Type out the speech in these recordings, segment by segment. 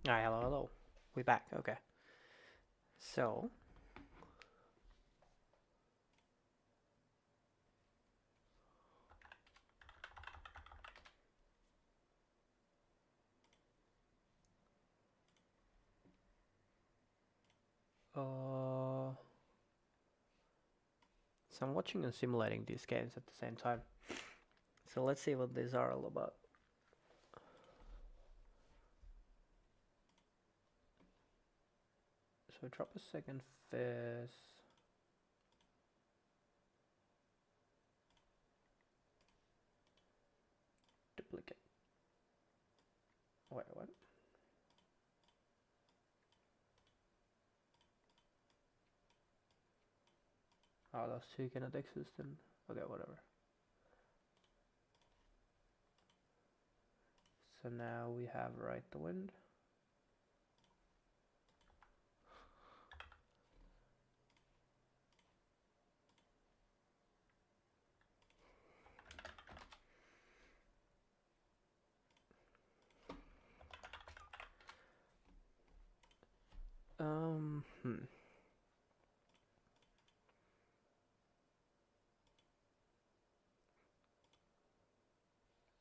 Hi, hello, hello. We back. Okay. So, uh, so I'm watching and simulating these games at the same time. So let's see what these are all about. So drop a second fizz. Duplicate. Wait, what? Oh, those two cannot exist then. Okay, whatever. So now we have right the wind. Hmm.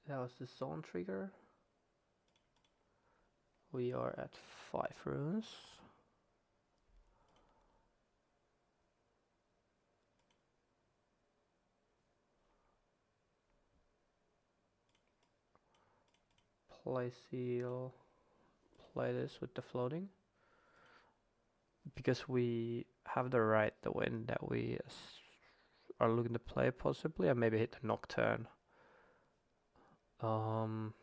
That was the zone trigger. We are at 5 runes. Play seal. Play this with the floating. Because we have the right the wind that we are looking to play possibly, and maybe hit the nocturne. Um,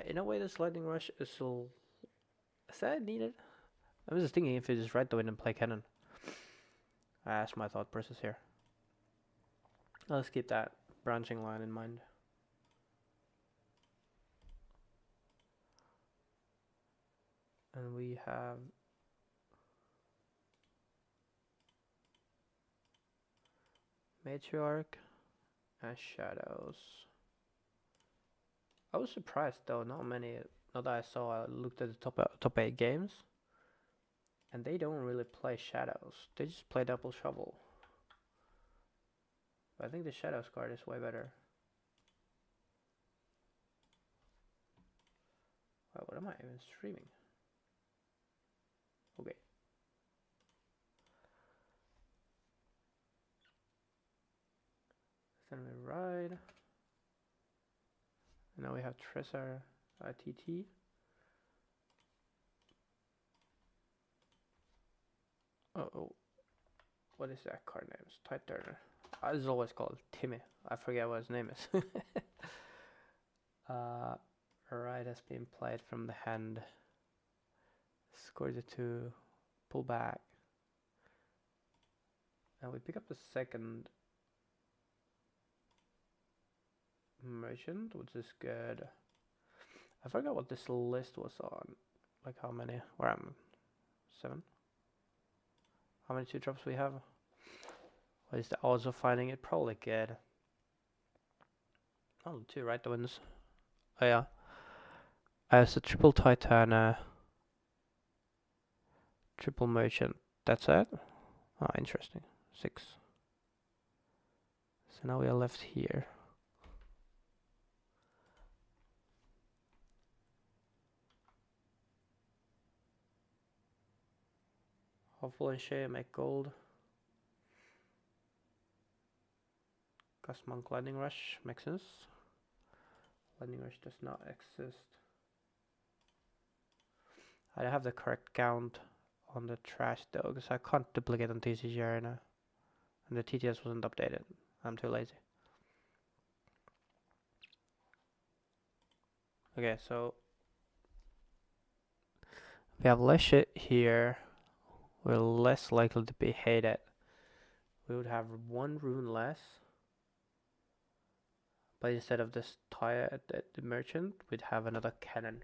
in a way, this lightning rush is still is that needed? I was just thinking if you just right the wind and play Kennen. That's my thought process here. Let's keep that branching line in mind. And we have matriarch and shadows. I was surprised though, not many. Not that I saw. I looked at the top 8 games, and they don't really play shadows. They just play double shovel. But I think the shadows card is way better. Wow, what am I even streaming? Okay. Then we ride. And now we have Tresor TT. Oh, what is that card name? It's Tide Turner. It's always called Timmy. I forget what his name is. Ride has been played from the hand. Scores it to pull back. And we pick up the second merchant, which is good. I forgot what this list was on. Like how many? Where am I? 7? How many 2-drops we have? What is the odds of finding it? Probably good. Oh, 2 right the wins. Oh yeah. As a triple Titana, triple merchant. That's it? Oh, interesting. 6. So now we are left here. Hopefully share make gold. Cast Monk Lightning Rush makes sense. Lightning Rush does not exist. I have the correct count on the trash though, because I can't duplicate on TCG Arena. And the TTS wasn't updated. I'm too lazy. Okay, so we have less shit here. We're less likely to be hated. We would have 1 rune less. But instead of this tire at the merchant, we'd have another cannon.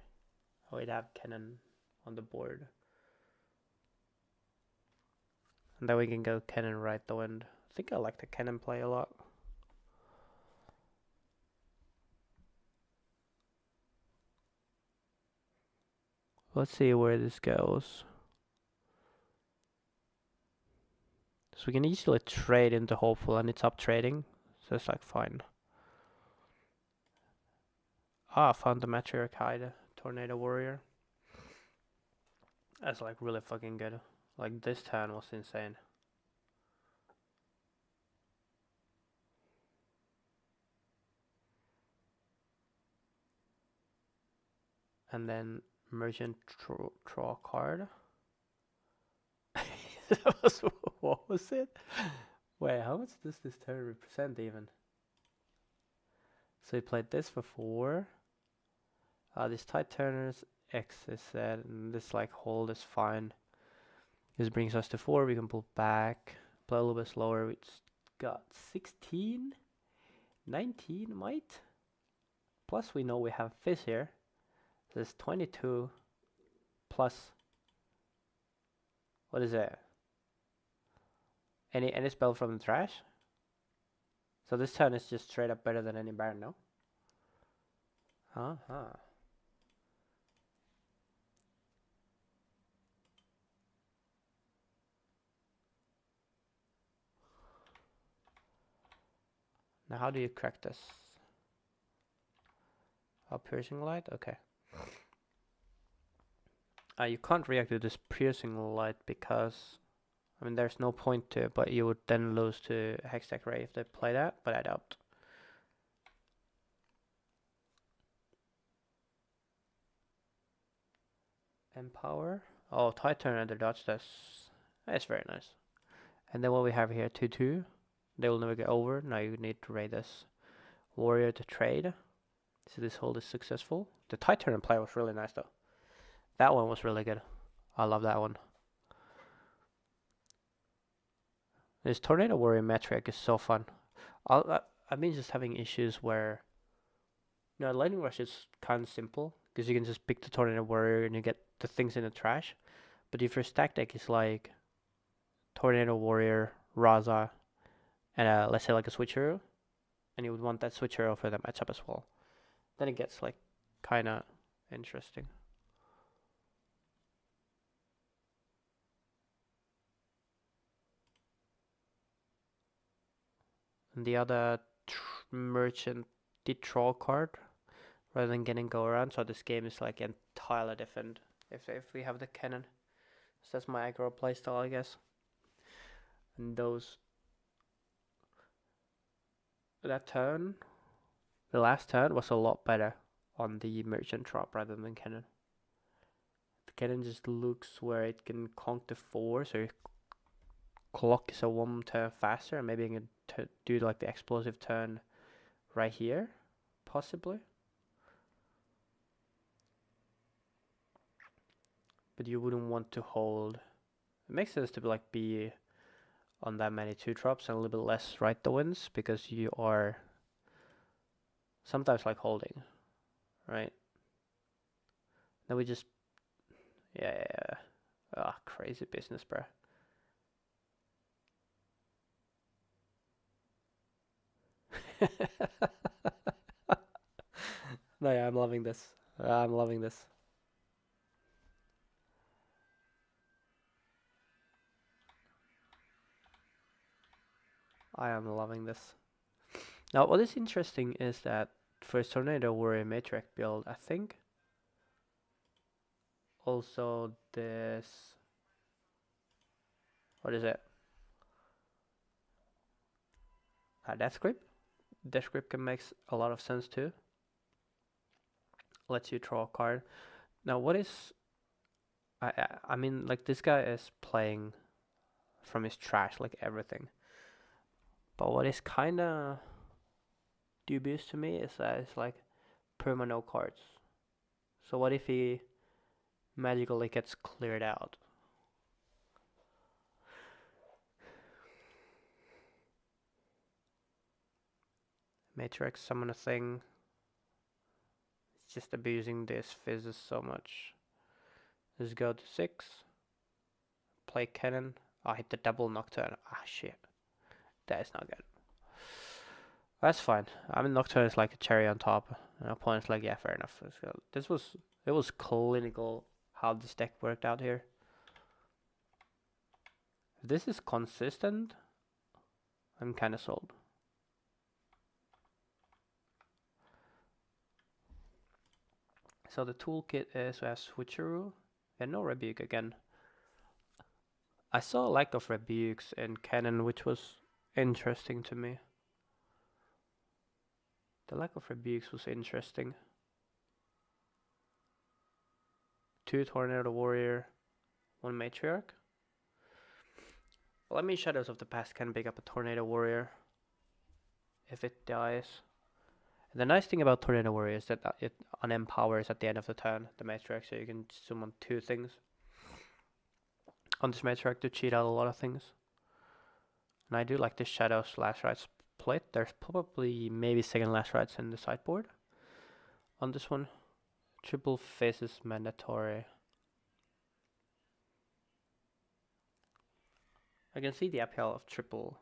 We'd have cannon on the board. And then we can go cannon right the wind. I think I like the cannon play a lot. Let's see where this goes. So we can easily trade into Hopeful and it's up trading. So it's like fine. Ah, found the Matriarch Hide, Tornado Warrior. That's like really fucking good. Like this turn was insane. And then Merchant draw a card. What was it? Wait, how much does this turn represent even? So he played this for 4. These tight turners, X is set, and this like hold is fine. This brings us to 4. We can pull back, play a little bit slower. We got 16, 19 might. Plus we know we have Fizz here. So it's 22 plus. What is it? Any spell from the trash? So this turn is just straight up better than any Baron, no? Now how do you crack this? Piercing light? Okay. You can't react to this piercing light because, I mean, there's no point to it, but you would then lose to Hextech Ray if they play that, but I doubt. Empower. Oh, Titan under dodge, that's very nice. And then what we have here, 2-2. They will never get over. Now you need to raid this warrior to trade. So this hold is successful. The Titan play was really nice though. That one was really good. I love that one. This Tornado Warrior metric is so fun. I've been just having issues where, you know, Lightning Rush is kind of simple because you can just pick the Tornado Warrior and you get the things in the trash. But if your stack deck is like Tornado Warrior, Raza, and let's say like a Switch Hero, and you would want that Switch Hero for the matchup as well, then it gets like kind of interesting. And the other merchant did draw a card rather than getting go around, so this game is like entirely different if we have the Kennen. So that's my aggro playstyle, I guess. And that turn, the last turn was a lot better on the merchant drop rather than Kennen. The Kennen just looks where it can conk the 4, so your clock is a 1 turn faster, and maybe you can do like the explosive turn right here, possibly. But you wouldn't want to hold. It makes sense to be on that many 2-drops and a little bit less right the wins because you are sometimes like holding, right? Then we just, yeah. Crazy business, bro. No, yeah, I'm loving this. I'm loving this. I am loving this. Now, what is interesting is that for Tornado Warrior Matrix build, I think also this, what is it? Death Grip. Death Grip can make a lot of sense too. Lets you draw a card. Now, what is, I mean, like this guy is playing from his trash, like everything. But what is kind of dubious to me is that it's like perma no cards. So what if he magically gets cleared out? Matrix summon a thing. It's just abusing this Fizzes so much. Let's go to 6. Play Kennen. I hit the double Nocturne. Shit. That is not good. That's fine. I mean, Nocturne is like a cherry on top. And opponent's like, yeah, fair enough. It was clinical how this deck worked out here. If this is consistent, I'm kind of sold. So the toolkit is we have Switcheroo and no Rebuke again. I saw a lack of Rebukes in Kennen, which was interesting to me. The lack of Rebukes was interesting. 2 Tornado Warrior, 1 Matriarch. Well, I mean, Shadows of the Past can pick up a Tornado Warrior if it dies. And the nice thing about Tornado Warrior is that it unempowers at the end of the turn, the Matriarch, so you can summon 2 things on this Matriarch to cheat out a lot of things. And I do like the Shadows Last Rites split. There's probably maybe second Last Rites in the sideboard on this one. Triple Face is mandatory. I can see the appeal of triple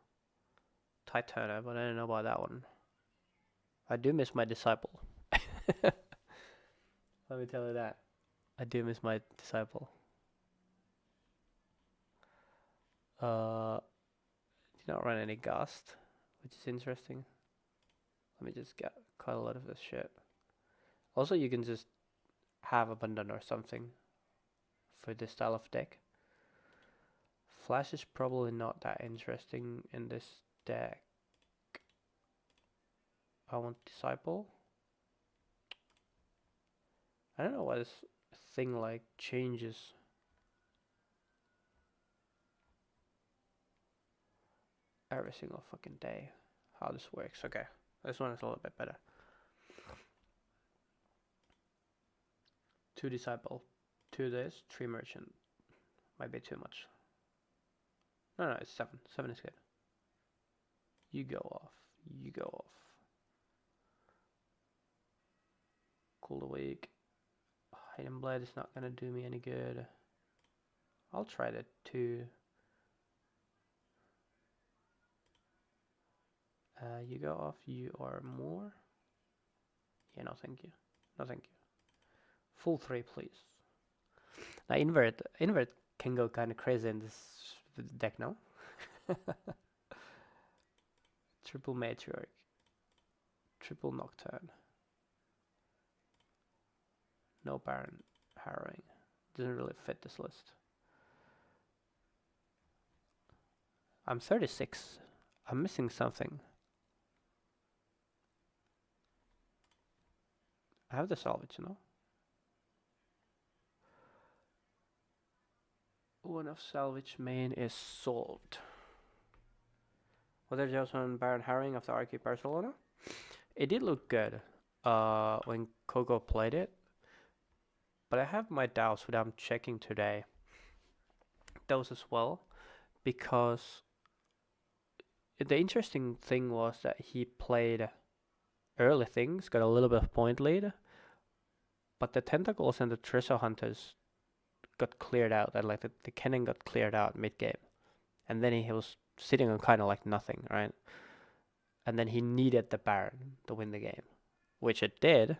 Titana, but I don't know about that one. I do miss my Disciple. Let me tell you that. I do miss my Disciple. Did not run any Gust, which is interesting. Let me just get quite a lot of this shit. Also, you can just have Abundant or something for this style of deck. Flash is probably not that interesting in this deck. I want Disciple. I don't know why this thing like changes. Every single fucking day. How this works. Okay, this one is a little bit better. 2 Disciple, 2 this, 3 Merchant. Might be too much. No, it's 7. 7 is good. You go off. You go off. Cool the Weak. Hidden Blade is not gonna do me any good. I'll try that too. You go off. You are more. Yeah, no thank you. No thank you. Full 3 please. Now invert can go kind of crazy in this deck now. Triple Matriarch. Triple Nocturne. No Baron Harrowing. Doesn't really fit this list. I'm 36. I'm missing something. I have the salvage, you know? One of salvage main is solved. Was there just on Baron Harrowing of the Archie Barcelona? It did look good when Coco played it. But I have my doubts that I'm checking today. Those as well. Because the interesting thing was that he played early things, got a little bit of point lead. But the Tentacles and the Treasure Hunters got cleared out, and like the Kennen got cleared out mid-game. And then he was sitting on kind of like nothing, right? And then he needed the Baron to win the game, which it did.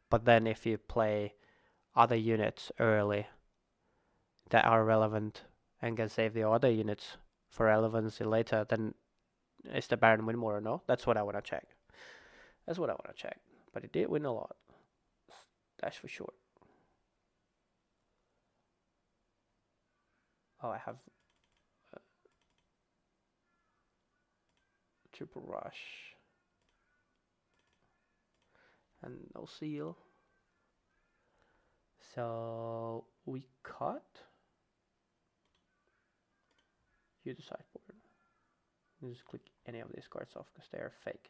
But then if you play other units early that are relevant and can save the other units for relevancy later, then is the Baron win more or no? That's what I want to check. That's what I want to check. But it did win a lot. That's for sure. Oh, I have Triple Rush and no seal. So we cut. You decide sideboard. You just click any of these cards off because they are fake.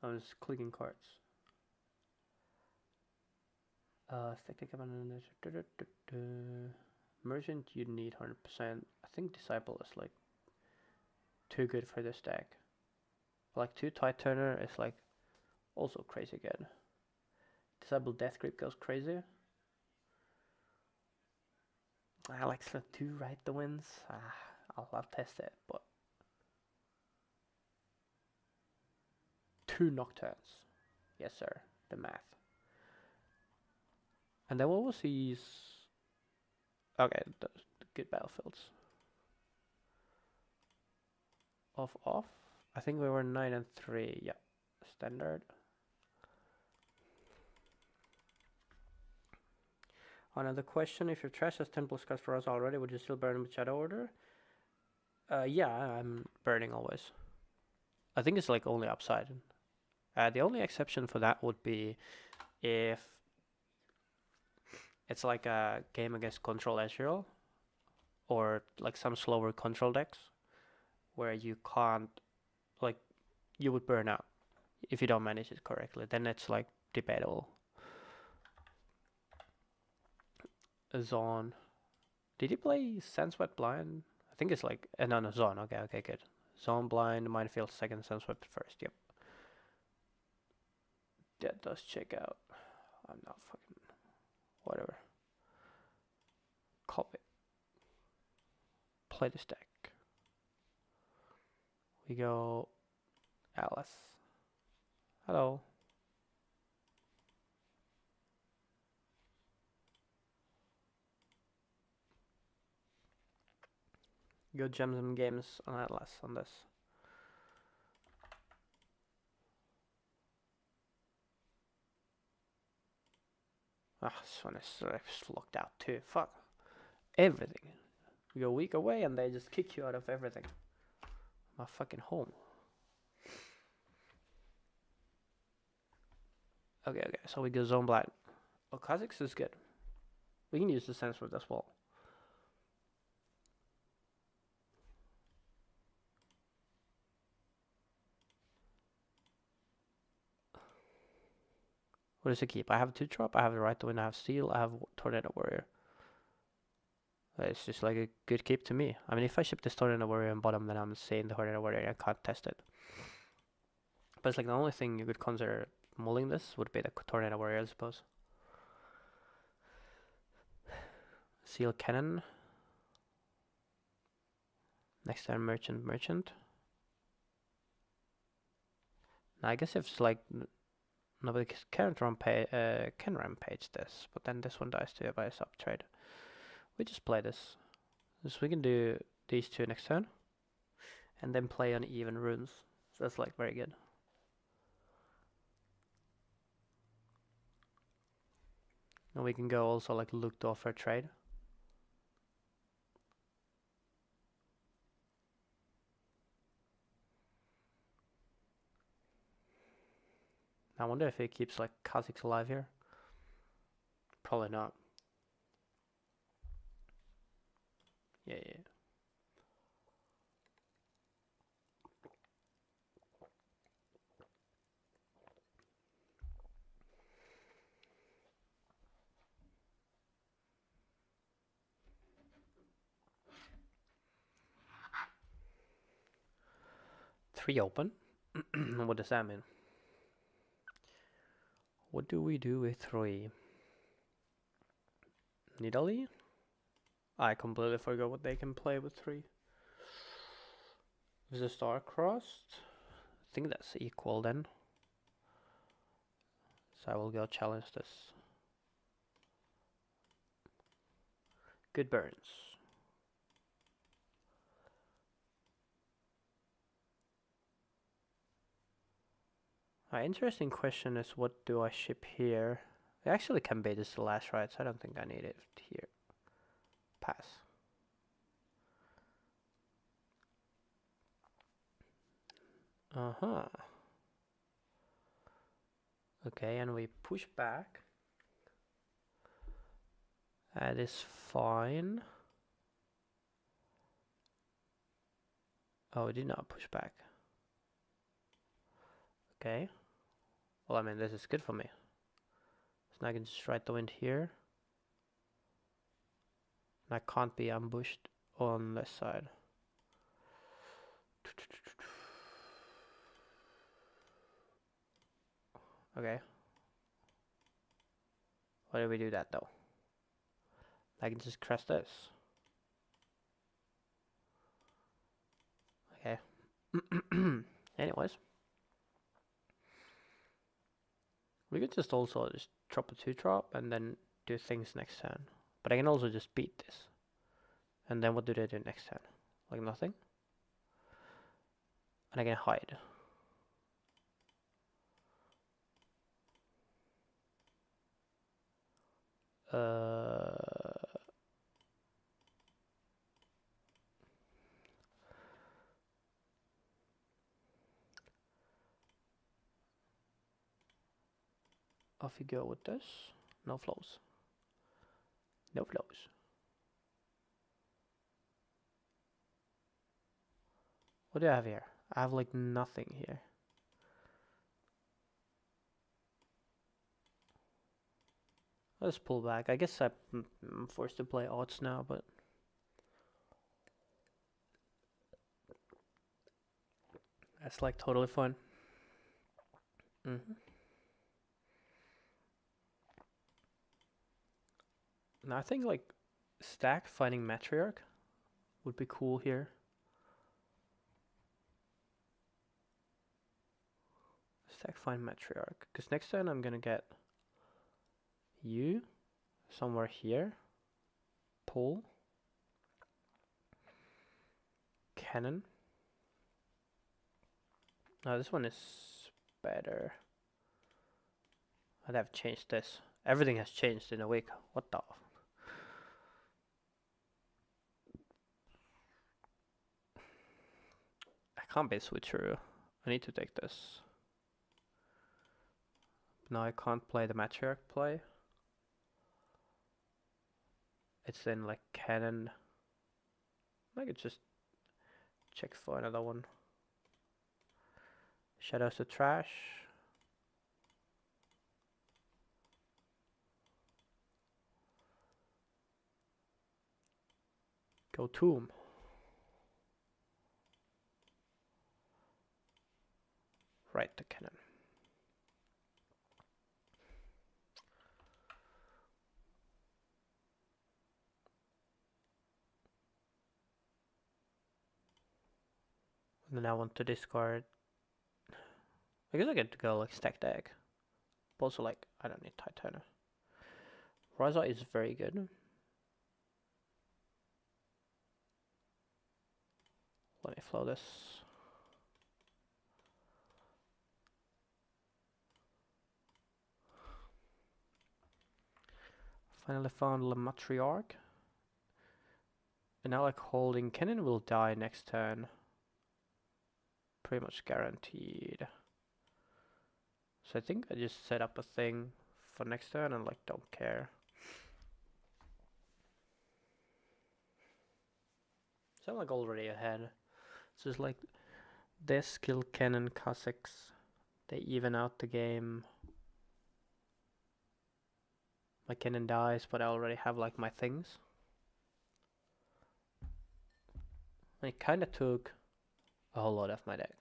I'm just clicking cards. Merchant, you need 100%. I think Disciple is like too good for this deck. Like 2 Tide Turner is like also crazy good. Disciple Death Grip goes crazy. I like Slot 2 right the wins. I'll test it, but 2 Nocturnes. Yes sir, the math. And then what was these? Okay, the good battlefields. Off. I think we were 9 and 3. Yeah, standard. Another question: if your trash has 10 plus cards for us already, would you still burn with Shadow Order? Yeah, I'm burning always. I think it's like only upside. The only exception for that would be if it's like a game against Control Ezreal or like some slower control decks where you can't, like, you would burn out if you don't manage it correctly. Then it's like debatable. Zone. Did you play Sunswept Blind? I think it's like no, Zone. Okay, good. Zone Blind, Minefield second, Sunswept first. Yep. That does check out. I'm not fucking whatever. Copy. Play this deck. We go Alice. Hello. Go gem some games on Atlas on this. Ah, this one is locked out too. Fuck. Everything. You go a week away and they just kick you out of everything. My fucking home. Okay, so we go Zone Blind. Oh, Kha'Zix is good. We can use the Sandsword as well. What does it keep? I have 2-drop, I have the right to win, I have Steel, I have Tornado Warrior. It's just like a good keep to me. I mean, if I ship this Tornado Warrior in bottom, then I'm saying the Tornado Warrior, I can't test it. But it's like the only thing you could consider mulling this would be the Tornado Warrior, I suppose. Seal Kennen. Next turn, Merchant. Now, I guess if it's like nobody can rampage this, but then this one dies too by a sub trade. We just play this. So we can do these two next turn, and then play on even runes. So that's like very good. And we can go also like look to offer trade. I wonder if he keeps like Kha'Zix alive here. Probably not. Yeah. 3 open. What does that mean? What do we do with 3? Nidalee? I completely forgot what they can play with 3. Is the star crossed? I think that's equal then. So I will go challenge this. Good burns. Interesting question is, what do I ship here? It actually can be just the last ride, so I don't think I need it here. Pass. Okay, and we push back. That is fine. Oh, we did not push back. Okay. Well, I mean, this is good for me. So I can just ride the wind here. And I can't be ambushed on this side. Okay. Why do we do that though? I can just crush this. Okay. Anyways. We could just also just drop a 2-drop and then do things next turn. But I can also just beat this. And then what do they do next turn? Like nothing. And I can hide. Off you go with this. No flows. No flows. What do I have here? I have like nothing here. Let's pull back. I guess I'm forced to play odds now, but that's like totally fine. Now I think like stack fighting matriarch would be cool here. Stack find matriarch, because next turn I'm gonna get you somewhere here. Pull. Kennen. No, this one is better. I'd have changed this. Everything has changed in a week. What the? I can't be a switcheroo. I need to take this. Now I can't play the matriarch play. It's in like Kennen. I could just check for another one. Shadows to trash. Go tomb. Right to Kennen. And then I want to discard. I guess I get to go like stack deck. But also like I don't need Titana. Raza is very good. Let me flow this. Finally found the matriarch. And now like holding Kennen will die next turn. Pretty much guaranteed. So I think I just set up a thing for next turn and like don't care. So I'm like already ahead. So it's like this kill Kennen Cossacks. They even out the game. My Kennen dies, but I already have like my things. And it kinda took a whole lot of my deck.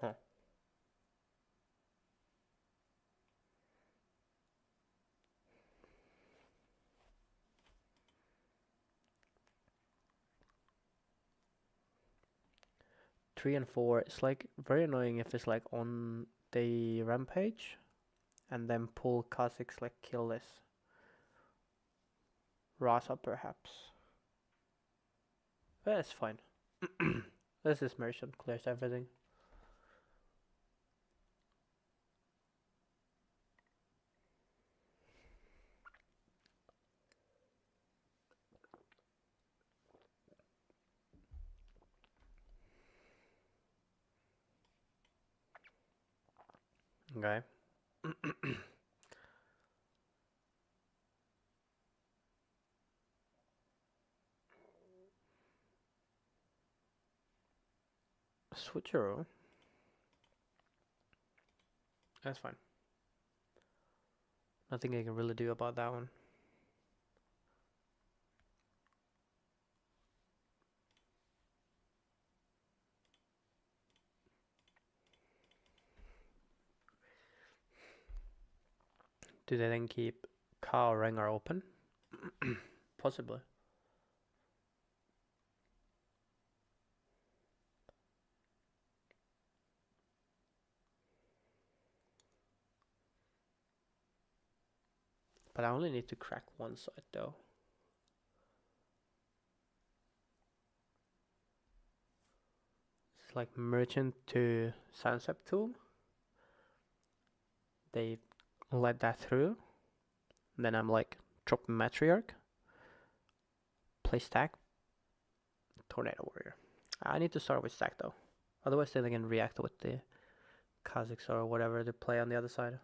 Huh. Three and four, it's like very annoying if it's like on the rampage and then pull Cossacks like kill this. Rasa perhaps. But that's fine. This is merchant, clears everything. Okay. Switcheroo. That's fine. Nothing I can really do about that one. Do they then keep Ka or Rengar open? Possibly. But I only need to crack one side though. It's like merchant to Sunset Tomb. They let that through. Then I'm like, drop matriarch. Play stack. Tornado Warrior. I need to start with stack though. Otherwise then I can react with the Kazakhs or whatever they play on the other side.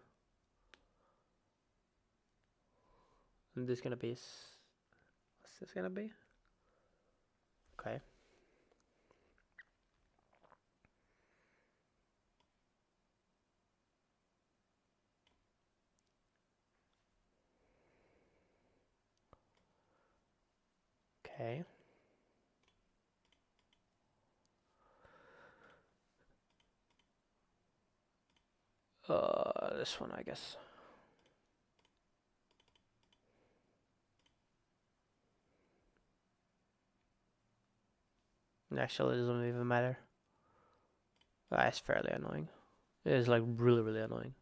And this is gonna be... What's this gonna be? Okay. Okay. This one I guess. Actually, it doesn't even matter. It's fairly annoying. It is like really, really annoying.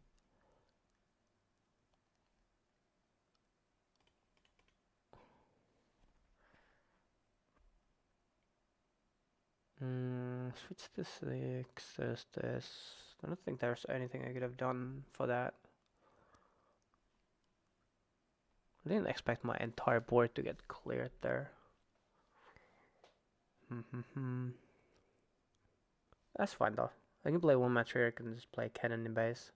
Switch to 6, there's this. I don't think there's anything I could have done for that. I didn't expect my entire board to get cleared there. That's fine though. I can play one match here, I can just play Kennen in base.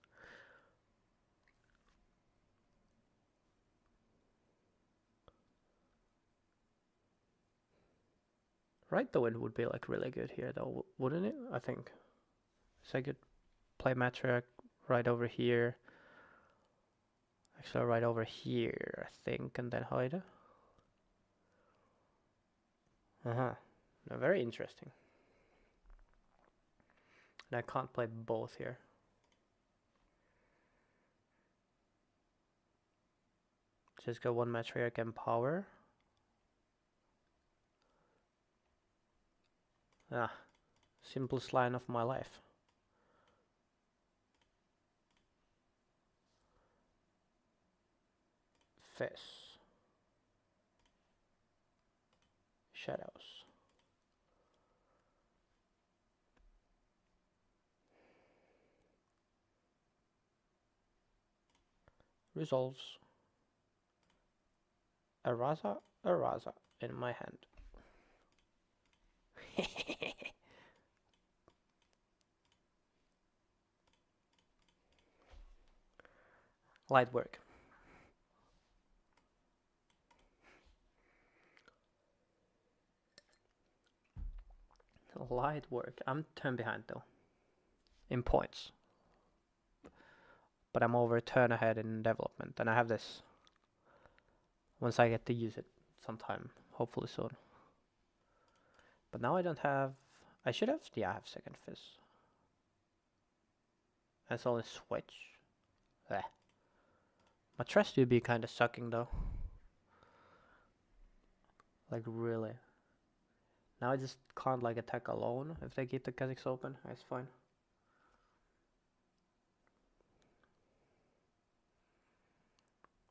Right the wind would be like really good here though, wouldn't it? I think. So I could play Matriarch right over here. Actually right over here, I think, and then hide. No, very interesting. And I can't play both here. Just go one Matriarch and power. Simplest line of my life. Fizz. Shadows. Resolves. Araza in my hand. Light work. Light work. I'm 10 behind though. In points. But I'm over a turn ahead in development. And I have this. Once I get to use it sometime. Hopefully soon. But now I don't have... I should have... Yeah, I have second fizz. That's only switch. Bleh. My trust would be kind of sucking though. Like really. Now I just can't like attack alone if they keep the Kazakhs open. That's fine.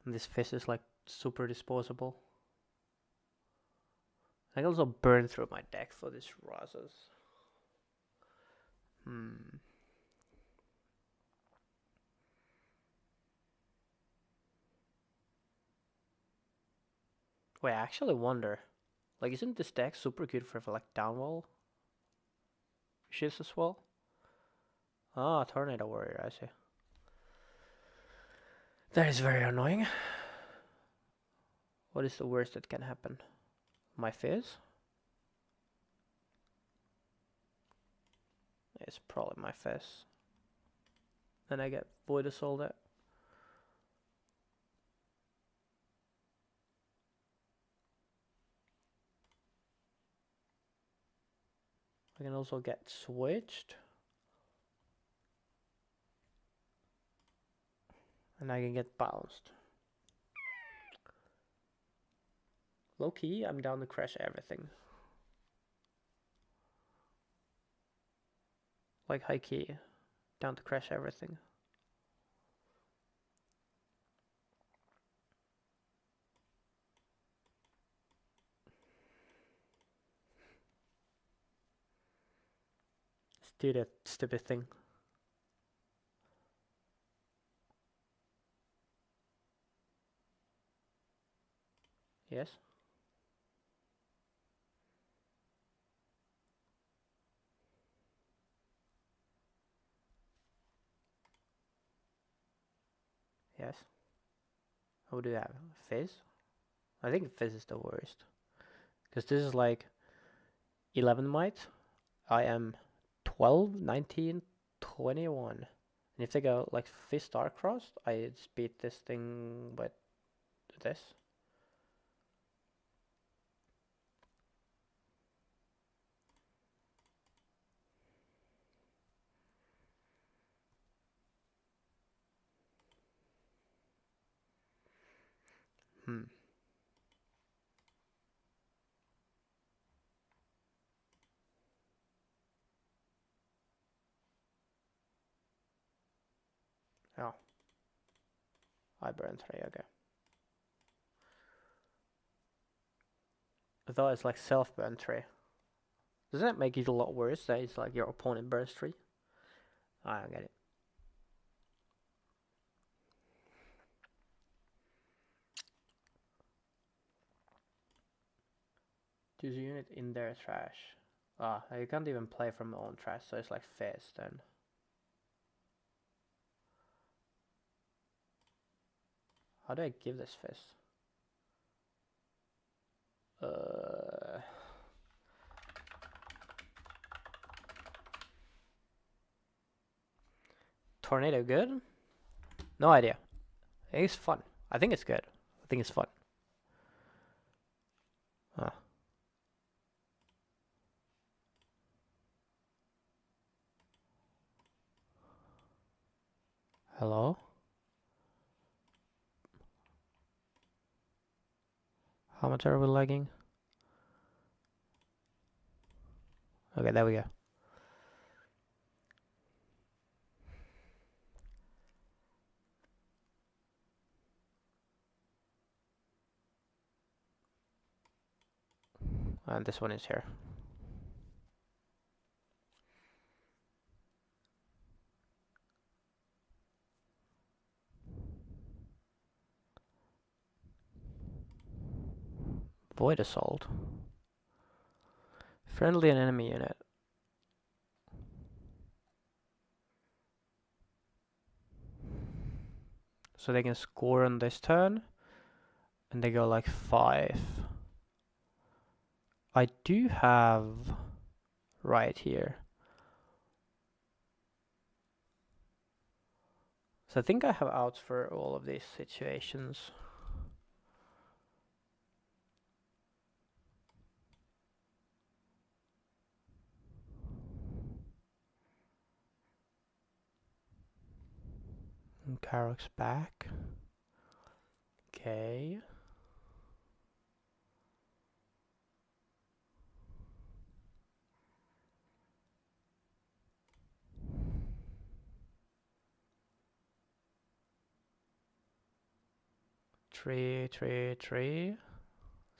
And this fizz is like super disposable. I can also burn through my deck for this Razas. Wait, I actually wonder. Like, isn't this deck super good for like downwall shits as well? Ah, Tornado Warrior, I see. That is very annoying. What is the worst that can happen? My fizz? It's probably my fizz. Then I get Void Assault. I can also get switched. And I can get bounced. Low key, I'm down to crash everything. Like high key, down to crash everything. Do that stupid thing. Yes. Yes. What do you have? Fizz? I think Fizz is the worst. Because this is like 11 might. I am 12, 19, 21. And if they go like Fizz Starcrossed, I just beat this thing with this. Hmm. Oh. I burned 3, okay. I thought it's like self-burn 3. Doesn't that make it a lot worse that it's like your opponent burns 3? I don't get it. Choose a unit in their trash. Ah, you can't even play from your own trash, so it's like Fizz then. How do I give this Fizz? Tornado good? No idea. It's fun. I think it's good. I think it's fun. Ah. Hello? How much are we lagging? Okay, there we go. And this one is here. Void Assault. Friendly and enemy unit. So they can score on this turn. And they go like 5. I do have right here. So I think I have outs for all of these situations. And Karok's back. Okay. Tree.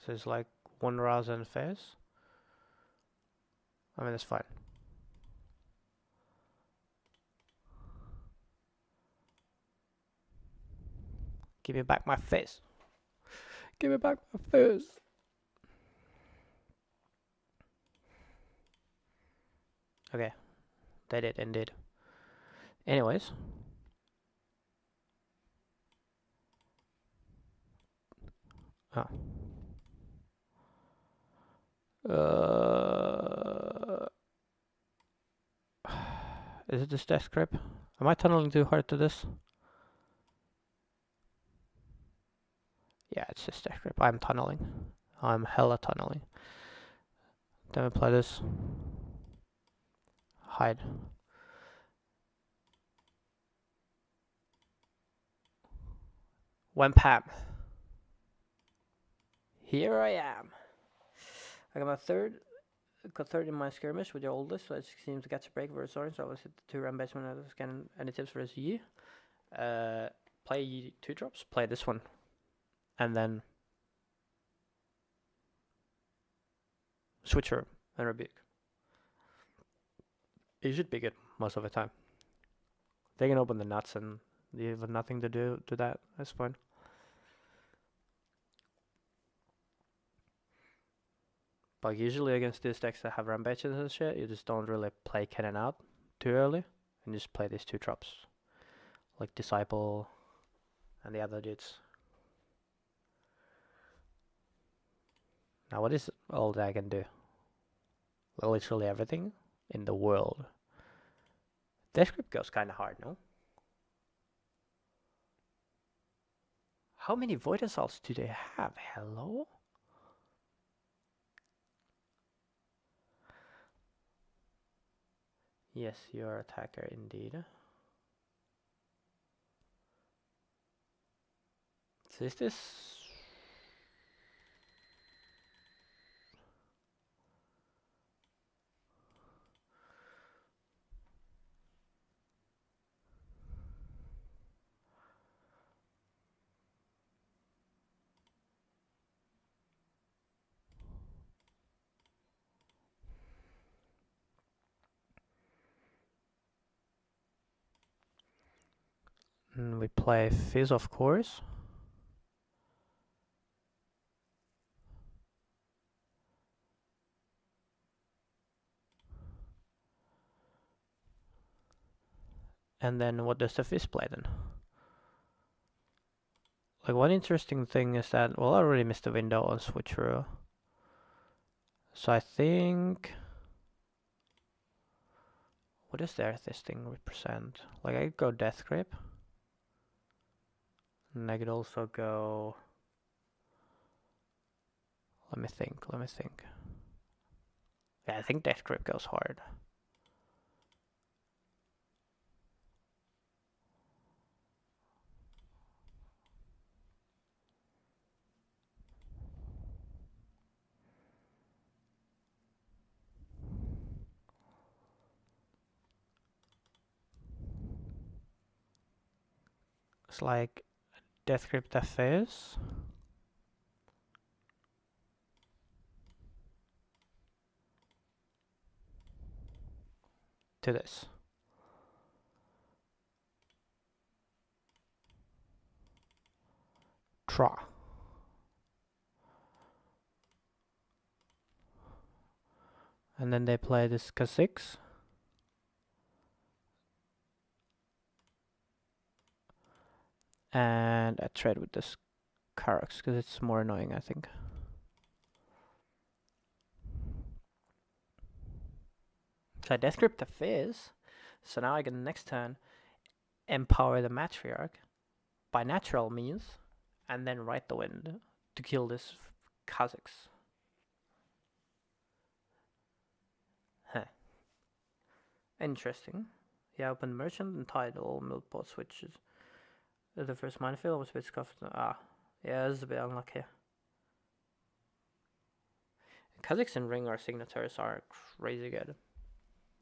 So it's like 1 Raza and Fizz. I mean, it's fine. Give me back my Fizz. Give me back my Fizz. Okay. They did indeed. Anyways. Oh. Is it this death grip? Am I tunneling too hard to this? Yeah, it's just death grip. I'm tunneling. I'm hella tunneling. Then we play this. Hide. When Pam. Here I am. I got my third. Got third in my skirmish with the oldest, so it seems to get to break versus orange. So I was hit the 2 run basement. I was getting any tips for this year. Play 2 drops. Play this one, and then switcher and rebuke. It should be good most of the time. They can open the nuts and you have nothing to do to that. That's fine. But usually against these decks that have rampages and shit, you just don't really play Kennen out too early and just play these 2 drops. Like Disciple and the other dudes. Now what is all that I can do? Well, literally everything in the world. Their script goes kinda hard, no? How many Void Assaults do they have? Hello? Yes, you're attacker indeed. So is this... we play Fizz, of course. And then what does the Fizz play then? Like, one interesting thing is that, well, I already missed the window on switcheroo. So I think... What does this thing represent? Like, I could go Death Grip. And I could also go... Let me think. Yeah, I think Death Grip goes hard. It's like Death Grip the Fizz. To this. Draw. And then they play this Kha'Zix. And I trade with this Karox because it's more annoying, I think. So I Death Grip the Fizz. So now I can next turn empower the Matriarch by natural means and then Ride the Wind to kill this Kha'Zix. Huh. Interesting. Yeah, open Merchant and Tidal Milkbot switches. The first minefield was a bit scuffed. Yeah, this is a bit unlucky. Kha'Zix and Ring, our signatures, are crazy good.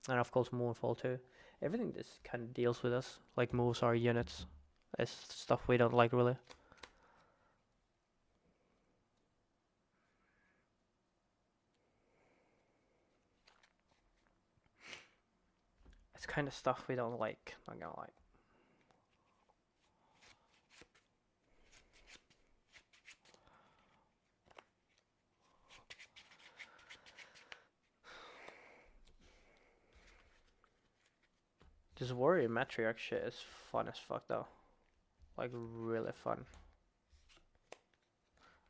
And of course Moonfall too. Everything just kind of deals with us. Like moves our units. It's stuff we don't like really. It's kind of stuff we don't like, not gonna lie. This Warrior Matriarch shit is fun as fuck though. Like really fun.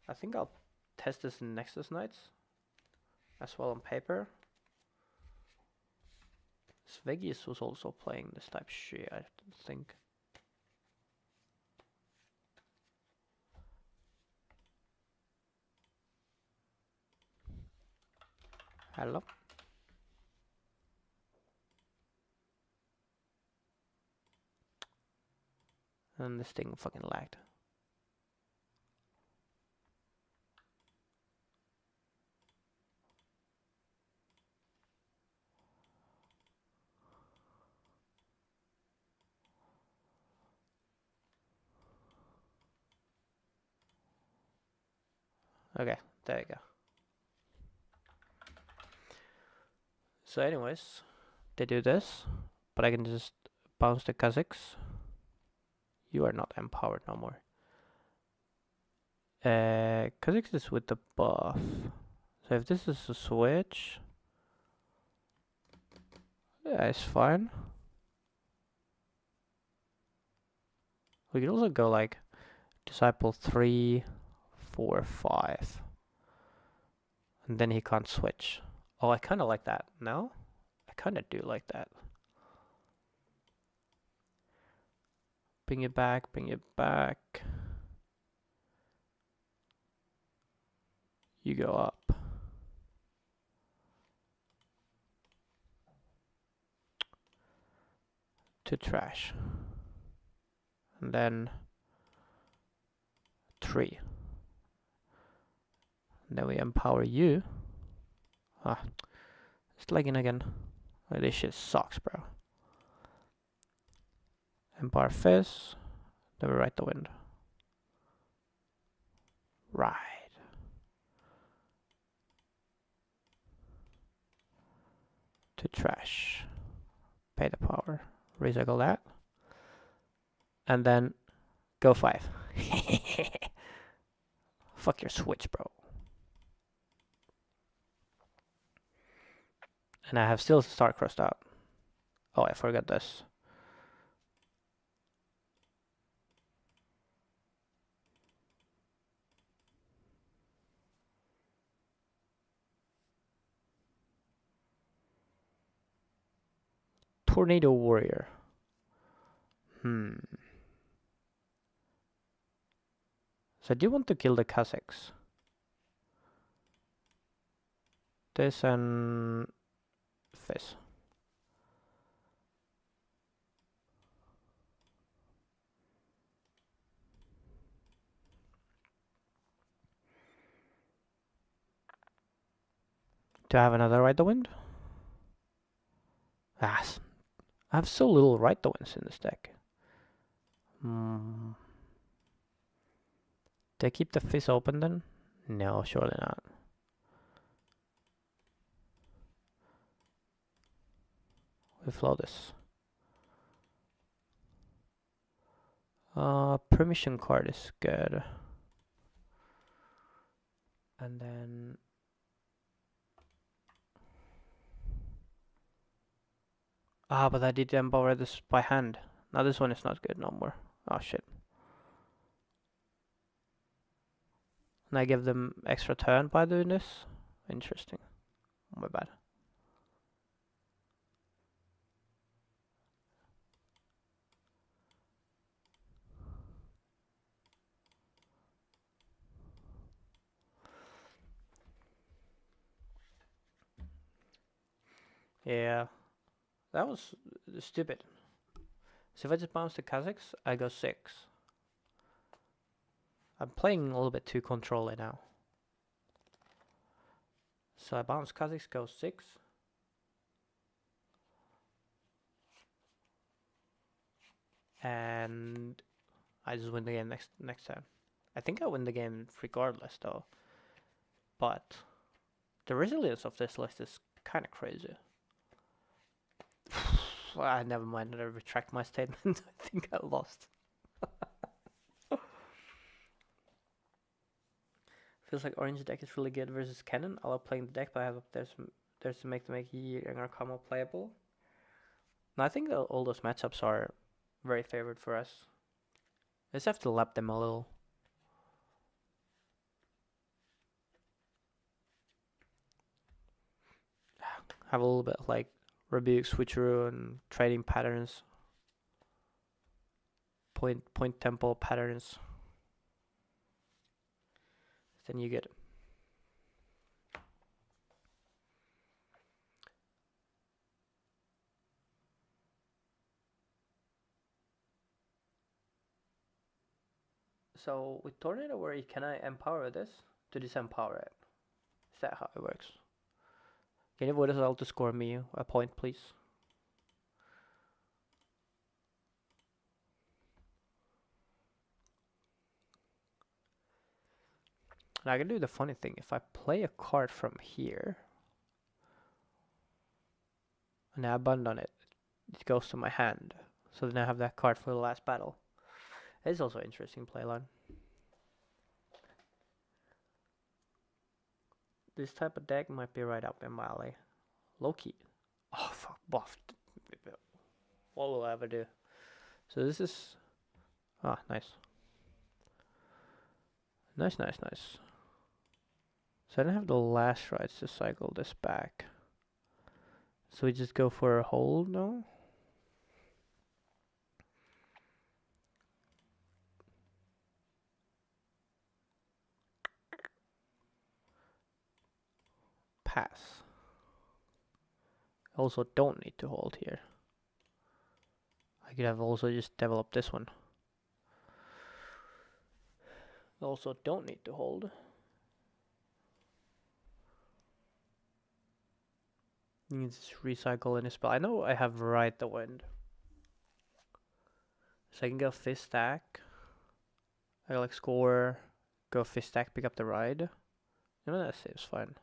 I think I'll test this in Nexus Nights as well on paper. Svegius was also playing this type of shit, I think. Hello? And this thing fucking lagged. Okay, there you go. So anyways, they do this, but I can just bounce the Kazakhs. You are not empowered no more. Kazakhs is with the buff. So if this is a switch, yeah, it's fine. We could also go like disciple 3, 4, 5. And then he can't switch. Oh, I kind of like that. No? I kind of do like that. Bring it back, bring it back. You go up. To trash. And then 3. And then we empower you. Ah, it's lagging again. Oh, this shit sucks, bro. Empower Fizz. Then we ride the wind. Ride. To trash. Pay the power. Recycle that. And then go 5. Fuck your switch, bro. And I have still Star crossed out. Oh, I forgot this. Tornado Warrior. So I do want to kill the Kazakhs. This and Fizz. Do I have another Ride the Wind? Ah, I have so little Ride the Winds in this deck. Do I keep the Fizz open then? No, surely not. We flow this. Permission card is good. And then but I did empower this by hand. Now this one is not good no more. Oh shit. And I give them extra turn by doing this? Interesting. My bad. Yeah. That was stupid. So if I just bounce the Kazakhs, I go 6. I'm playing a little bit too controlly now. So I bounce Kazakhs, go 6. And I just win the game next time. I think I win the game regardless though. But the resilience of this list is kind of crazy. Never mind, I retract my statement. I think I lost. Feels like orange deck is really good versus Kennen. I love playing the deck, but I have there's to make Yi and Arcamo playable. And I think all those matchups are very favored for us. I just have to lap them a little. Have a little bit of like rebuke, switcheroo, and trading patterns. Point tempo patterns. Then you get so with Tornado Warrior, can I empower this to disempower it? Is that how it works? Can you vote us all to score me a point, please? And I can do the funny thing. If I play a card from here, and I abandon it, it goes to my hand. So then I have that card for the last battle. It's also an interesting playline. This type of deck might be right up in my alley. Low-key. Oh, fuck, buffed. What will I ever do? So this is... Ah, nice. Nice, nice, nice. So I don't have the last rights to cycle this back. So we just go for a hold now? Pass. Also don't need to hold here. I could have also just developed this one. Also don't need to hold. You can just recycle any spell. I know I have Ride the Wind. So I can go Fist Stack. I like score, go Fist Stack, pick up the Ride. You know, that saves fine.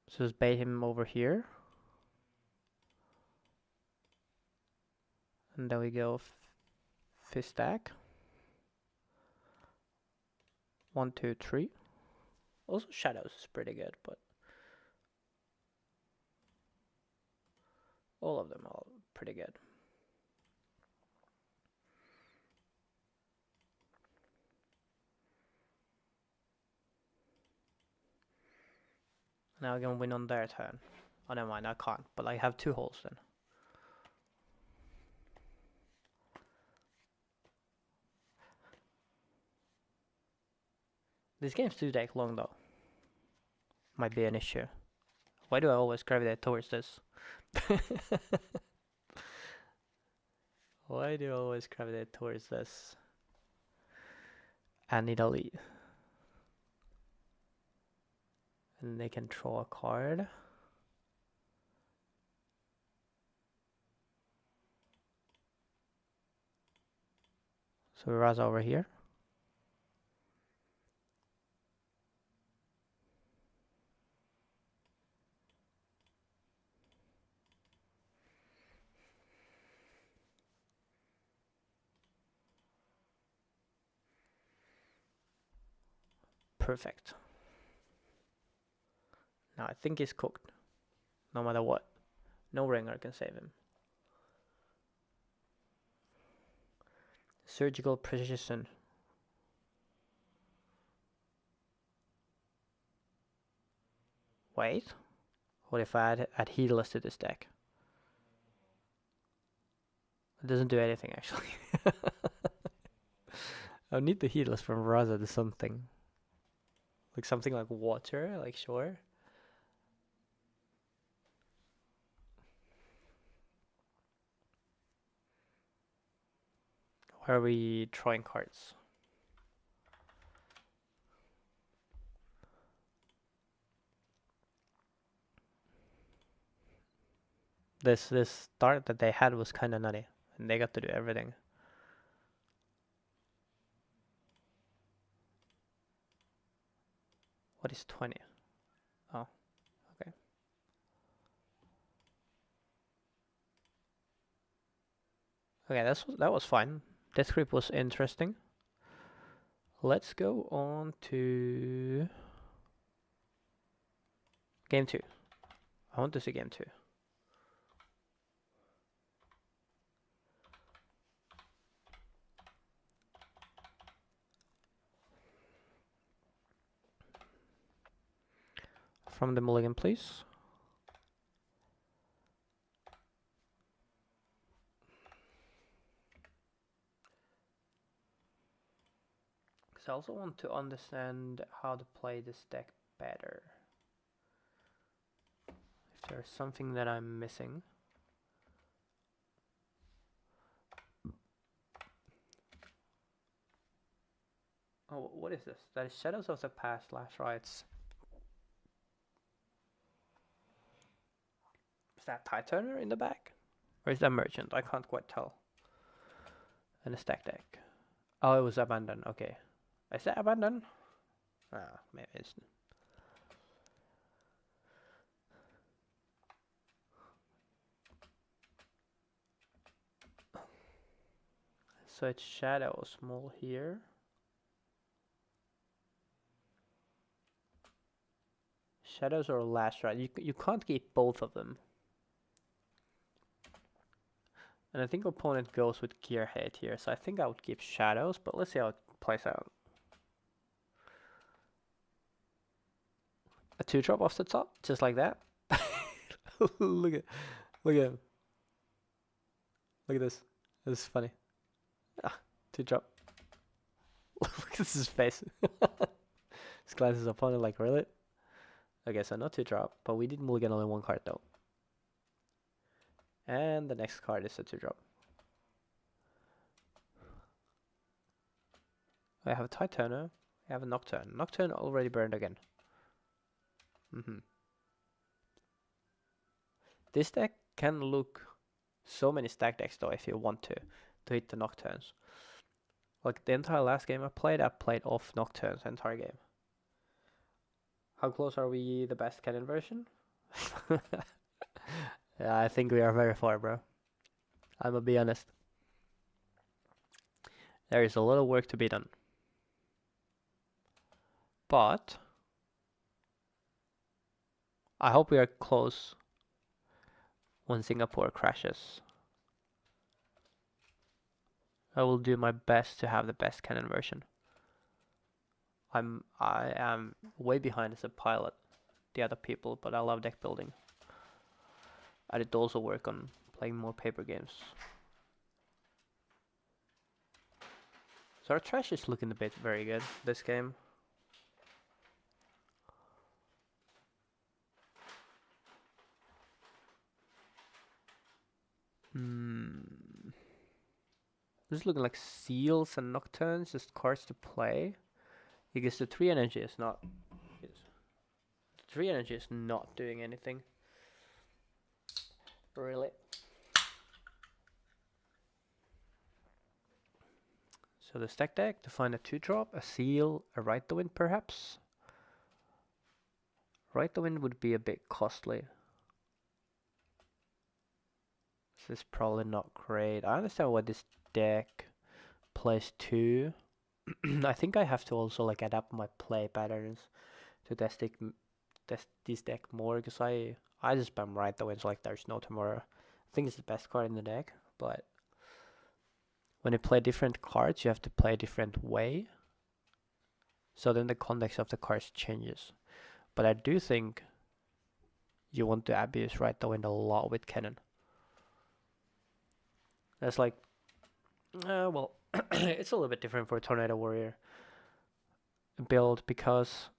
So just bait him over here. And then we go Fist Stack. 1, 2, 3. Also Shadows is pretty good, but all of them are pretty good. Now I can win on their turn. Oh, never mind, I can't, but I have 2 holes then. These games do take long though. Might be an issue. Why do I always gravitate towards this? Why do I always gravitate towards this? And Italy. And they can draw a card. So we Raza over here. Perfect. Now I think he's cooked. No matter what. No ringer can save him. Surgical precision. Wait. What if I add heedless to this deck? It doesn't do anything actually. I need the heedless from Raza to something. Like something like water, like sure. Where are we drawing cards? This start that they had was kind of nutty, and they got to do everything. What is 20? Oh, okay. Okay, that was fine. Death Grip was interesting. Let's go on to game 2. I want to see game 2. From the mulligan, please. So I also want to understand how to play this deck better. If there's something that I'm missing. Oh, what is this? That is Shadows of the Past, Last Rites. Is that Tide Turner in the back? Or is that Merchant? I can't quite tell. And a stack deck. Oh, it was Abandon. Okay. Is that Abandon? Maybe it's... So it's shadow small here. Shadows are last, right? You can't keep both of them. And I think opponent goes with Gearhead here, so I think I would keep shadows, but let's see how it plays out. A 2-drop off the top, just like that. look at him. Look at this. This is funny. 2-drop. Look at his face. This glances upon it like, really? Okay, so not 2-drop, but we did mulligan only 1 card though. And the next card is a 2-drop. I have a Titano. I have a Nocturne. Nocturne already burned again. This deck can look so many stack decks though if you want to hit the Nocturnes. Like the entire last game I played off Nocturnes the entire game. How close are we the best Kennen version? Yeah, I think we are very far, bro. I'm gonna be honest. There is a lot of work to be done. But I hope we are close when Singapore crashes. I will do my best to have the best Kennen version. I am way behind as a pilot, the other people, but I love deck building. I did also work on playing more paper games. So our trash is looking a bit very good this game. This is looking like Seals and Nocturnes, just cards to play. Because the 3 energy is not... The 3 energy is not doing anything. Really. So the stack deck, to find a 2-drop, a Seal, a Right the Wind perhaps. Right the Wind would be a bit costly. This is probably not great. I understand why this deck plays 2. I think I have to also like adapt my play patterns to test this deck more, because I just spam Right the Wind like there's no tomorrow. I think it's the best card in the deck, but when you play different cards, you have to play a different way. So then the context of the cards changes. But I do think you want to abuse Right the Wind a lot with Kennen. That's like, well, it's a little bit different for Tornado Warrior build, because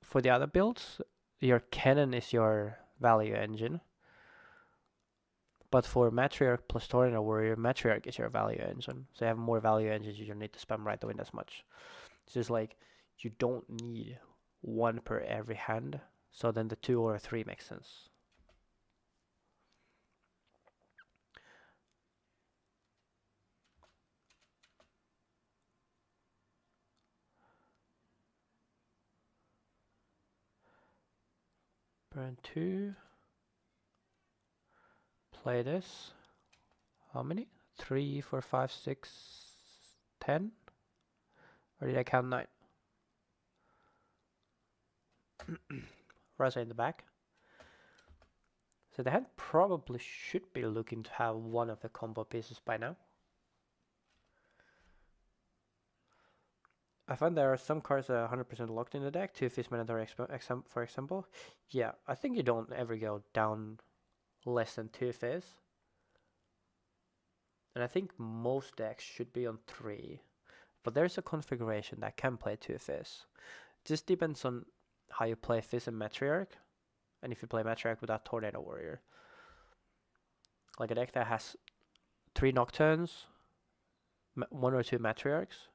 for the other builds, your Kennen is your value engine. But for Matriarch plus Tornado Warrior, Matriarch is your value engine. So you have more value engines, you don't need to spam Right the Wind as much. It's just like, you don't need 1 per every hand. So then the 2 or 3 makes sense. Burn 2. Play this. How many? 3, 4, 5, 6, 10? Or did I count 9? Raza in the back. So the hand probably should be looking to have one of the combo pieces by now. I find there are some cards that are 100% locked in the deck. 2 Fizz Mandatory for example. Yeah, I think you don't ever go down less than 2 Fizz. And I think most decks should be on 3. But there's a configuration that can play 2 Fizz. Just depends on how you play Fizz and Matriarch. And if you play Matriarch without Tornado Warrior. Like a deck that has 3 Nocturnes, 1 or 2 Matriarchs,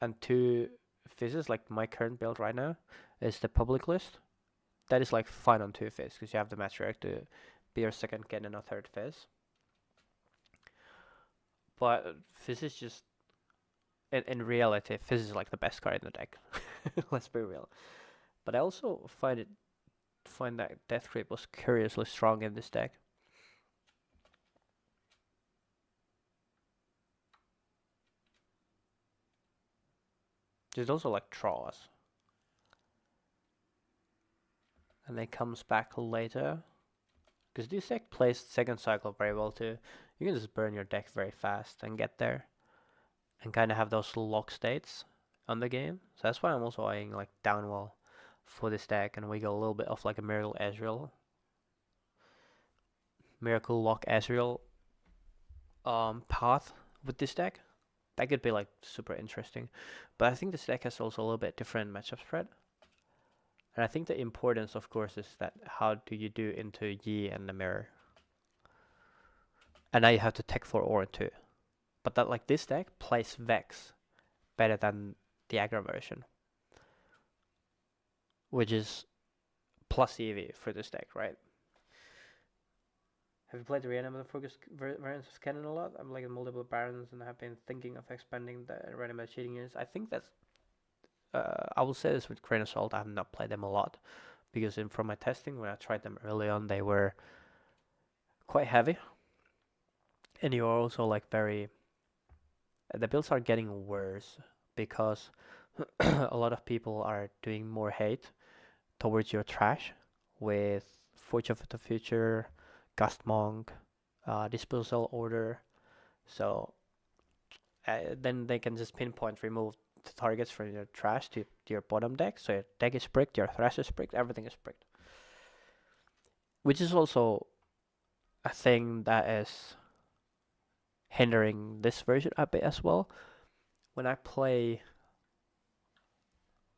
and 2 Fizzes, like my current build right now, is the public list. That is like fine on 2 Fizz, because you have the Matriarch to be your second Kennen or third Fizz. But Fizz is just in reality, Fizz is like the best card in the deck. Let's be real. But I also find that Death Creep was curiously strong in this deck. There's also like draws. And then comes back later. Because this deck plays second cycle very well too. You can just burn your deck very fast and get there. And kind of have those lock states on the game. So that's why I'm also eyeing like Downwell for this deck. And we go a little bit of like a Miracle Lock Ezreal path with this deck. That could be like super interesting. But I think this deck has also a little bit different matchup spread. And I think the importance, of course, is that how do you do into Yi and the mirror. And now you have to tech for Aura too. But that like this deck plays Vex better than the aggro version. Which is plus EV for this deck, right? Have you played the reanimator focused variants of Kennen a lot? I'm like in multiple barons and have been thinking of expanding the reanimator cheating units. I think that's I will say this with grain of salt. I have not played them a lot because from my testing when I tried them early on, they were quite heavy, and you are also like very. The builds are getting worse because a lot of people are doing more hate towards your trash with Forge of the Future, Gust Monk, Disposal Order. So then they can just pinpoint remove the targets from your trash to your bottom deck. So your deck is bricked, your thrash is bricked, everything is bricked. Which is also a thing that is hindering this version a bit as well. When I play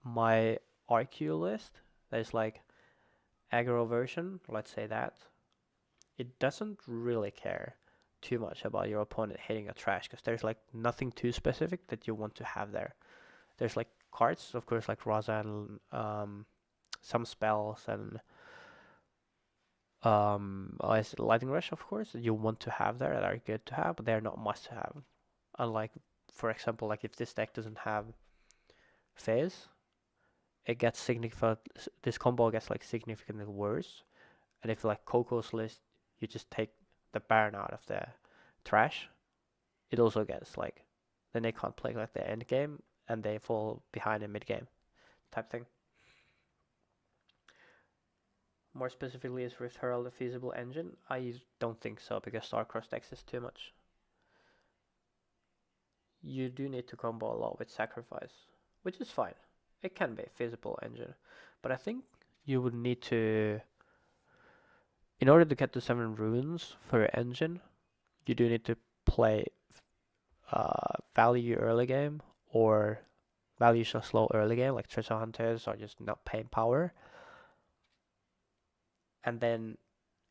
my RQ list, there's like aggro version, let's say that, it doesn't really care too much about your opponent hitting a trash because there's like nothing too specific that you want to have there. There's like cards, of course, like Raza and some spells and Lightning Rush, of course, that you want to have there that are good to have, but they're not must to have. Unlike, for example, like if this deck doesn't have Phase, it gets significant. This combo gets like significantly worse. And if like Coco's list, you just take the Baron out of the trash, it also gets like then they can't play like the end game and they fall behind in mid game type thing. More specifically, is Rift Herald a feasible engine? I don't think so because Starcross decks is too much. You do need to combo a lot with Sacrifice, which is fine. It can be a feasible engine, but I think you would need to, in order to get to 7 runes for your engine, you do need to play value early game or value so slow early game, like Treasure Hunters or just not paying power. And then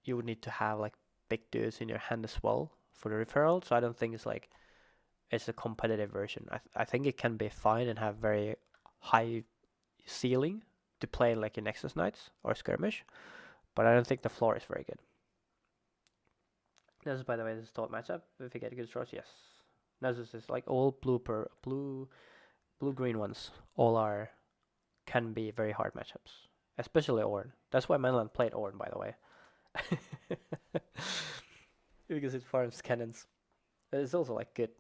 you would need to have like big dudes in your hand as well for the referral. So I don't think it's a competitive version. I think it can be fine and have very high ceiling to play like in Nexus Knights or Skirmish, but I don't think the floor is very good. This is, by the way, this is thought matchup. If you get good draws, yes. Nexus is like all blue green ones. All can be very hard matchups, especially Ornn. That's why Mainland played Ornn, by the way. Because it farms cannons. It's also like good.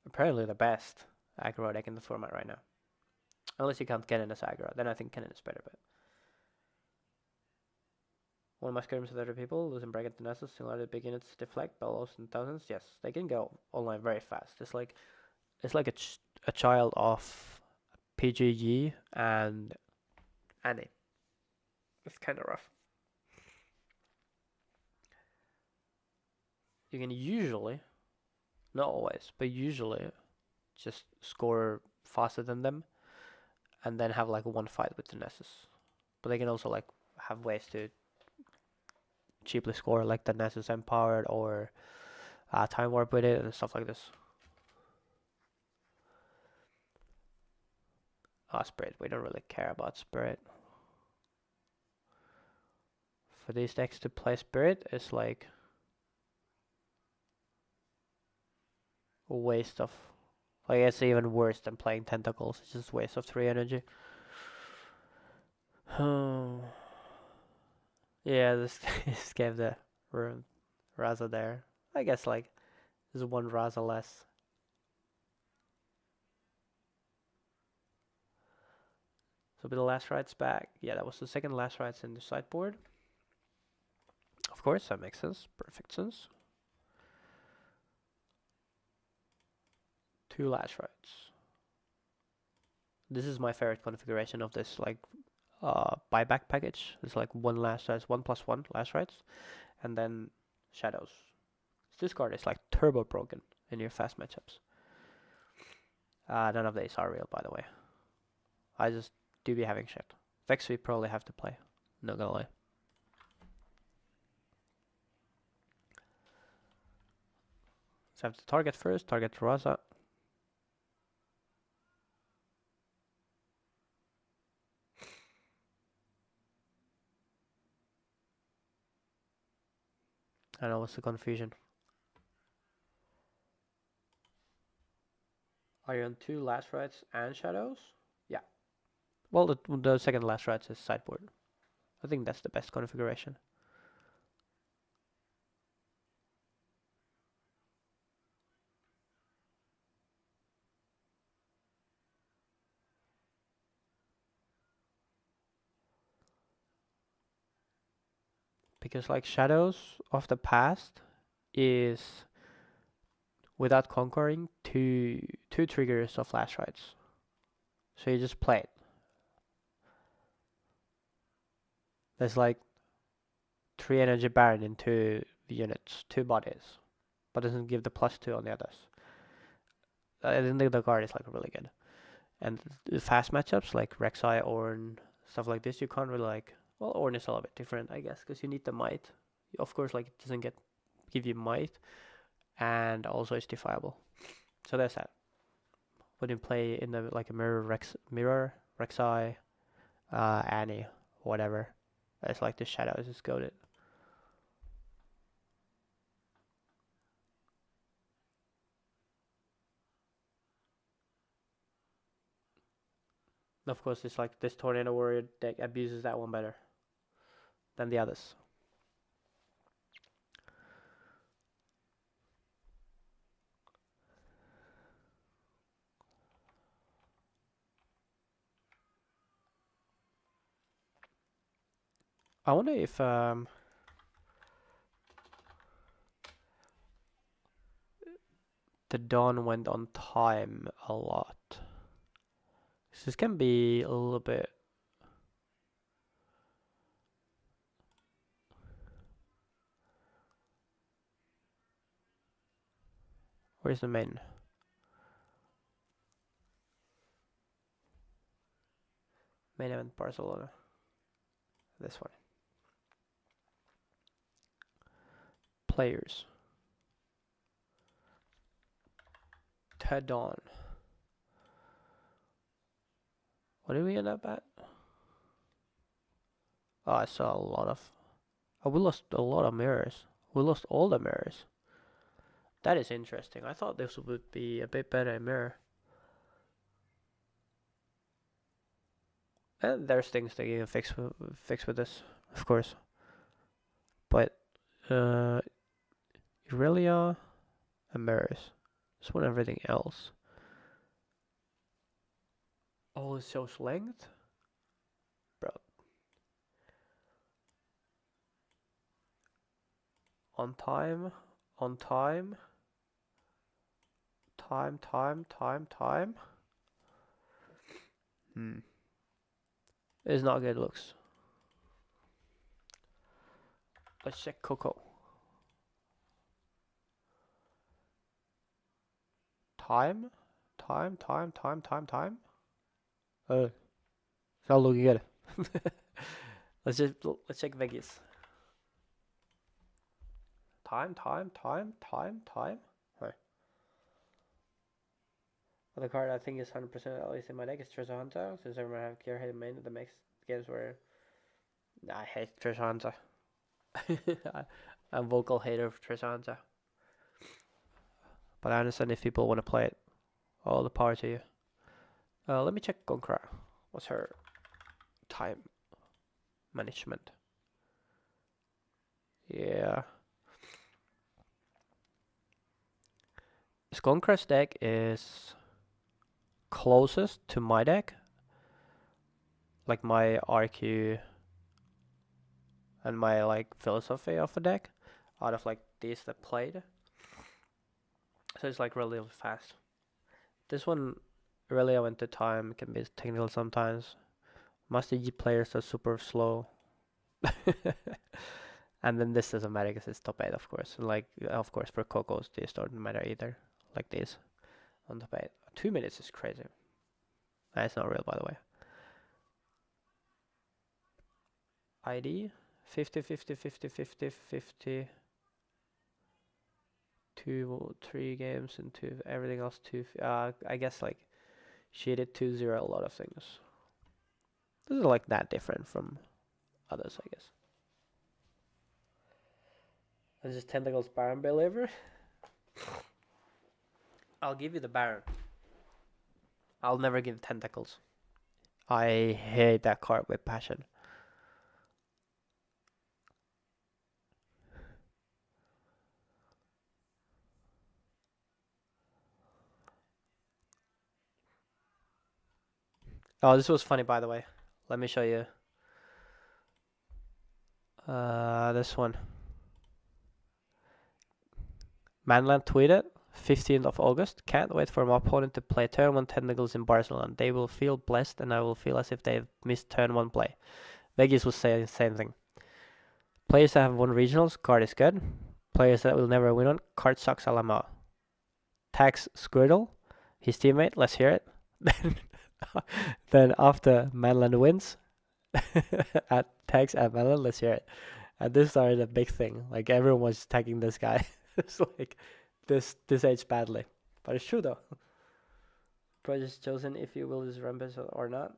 Apparently the best aggro deck in the format right now. Unless you count Kennen as aggro, then I think Kennen is better. But one of my scrims with other people, losing bracket to Nessus, similar to big units deflect, bellows and thousands. Yes, they can go online very fast. It's like a child of PGE and Annie. It's kind of rough. You can usually, not always, but usually just score faster than them and then have like one fight with the Nessus. But they can also like have ways to cheaply score like the Nessus Empowered or Time Warp with it and stuff like this. Spirit, we don't really care about Spirit. For these decks to play Spirit is like a waste of Like, it's even worse than playing Tentacles. It's just waste of 3 energy. Yeah, this just gave the Raza there. I guess, like, there's one Raza less. So, with the last rights back. Yeah, that was the second last rights in the sideboard. Of course, that makes sense. Perfect sense. 2 last rights. This is my favorite configuration of this, like, buyback package. It's like 1 last rights, 1+1 last rights, and then shadows. This card is like turbo broken in your fast matchups. None of these are real, by the way. I just do be having shit. Vex we probably have to play. Not gonna lie. So I have to target first, target Raza. I know what's the confusion. Are you on 2 last rights and shadows? Yeah. Well, the second last rights is sideboard. I think that's the best configuration. Because like shadows of the past is without conquering two triggers of last rights. So you just play it. There's like 3 energy baron in 2 units, 2 bodies, but doesn't give the +2 on the others. I think the card is like really good. And the fast matchups like Rek'Sai, Ornn, stuff like this, you can't really like. Well, Ornn is a little bit different, I guess, because you need the might. Of course, like it doesn't give you might, and also it's defiable. So there's that. When you play in the like a mirror Rek'Sai, Annie, whatever, it's like the shadows is goaded. Of course, it's like this Tornado Warrior deck abuses that one better than the others. I wonder if the Dawn went on time a lot. This can be a little bit. Where's the main? Main event Barcelona. This one. Players. Ted Dawn. What did we end up at? Oh, I saw a lot of. Oh, we lost a lot of mirrors. We lost all the mirrors. That is interesting. I thought this would be a bit better mirror. And there's things that you can fix with this, of course. But Irelia and mirrors. Just want everything else. Oh, it shows length? Bro. On time. Time. It's not good looks. Let's check Coco. Time. Oh, it's not looking good. let's check Vegas. Time. Right. Other card I think is 100% at least in my deck is Treasure Hunter, since everyone have clear headed main that makes games where I hate Treasure Hunter. I'm a vocal hater of Treasure Hunter. But I understand if people want to play it. All the power to you. Let me check Gonkra. What's her time management? Yeah. Skonkra's deck is closest to my deck, like my RQ and my like philosophy of a deck, out of like these that played. So it's like really fast. This one really I went to time, can be technical sometimes. Master Yi players are super slow. And then this doesn't matter because it's top 8 of course. And like of course for Cocos these don't matter either. Like this on top 8. 2 minutes is crazy. That's not real by the way. ID 50 50 50 50 50 2 3 games into everything else 2 I guess like she did 2-0 a lot of things. This is like that different from others I guess. This is Tentacles Baron Believer. I'll give you the Baron. I'll never give Tentacles. I hate that card with passion. Oh, this was funny by the way. Let me show you. This one. Manland tweeted 15th of August. Can't wait for my opponent to play turn 1 Tentacles in Barcelona. They will feel blessed and I will feel as if they've missed turn 1 play. Vegas was saying the same thing. Players that have won regionals, card is good. Players that will never win on, card sucks a la Mao. Tags Squirtle, his teammate, let's hear it. Then after Manland wins, at tags at Manland, let's hear it. And this started a big thing. Like everyone was tagging this guy. It's like this aged badly. But it's true though. Project chosen if you will use Rampage or not.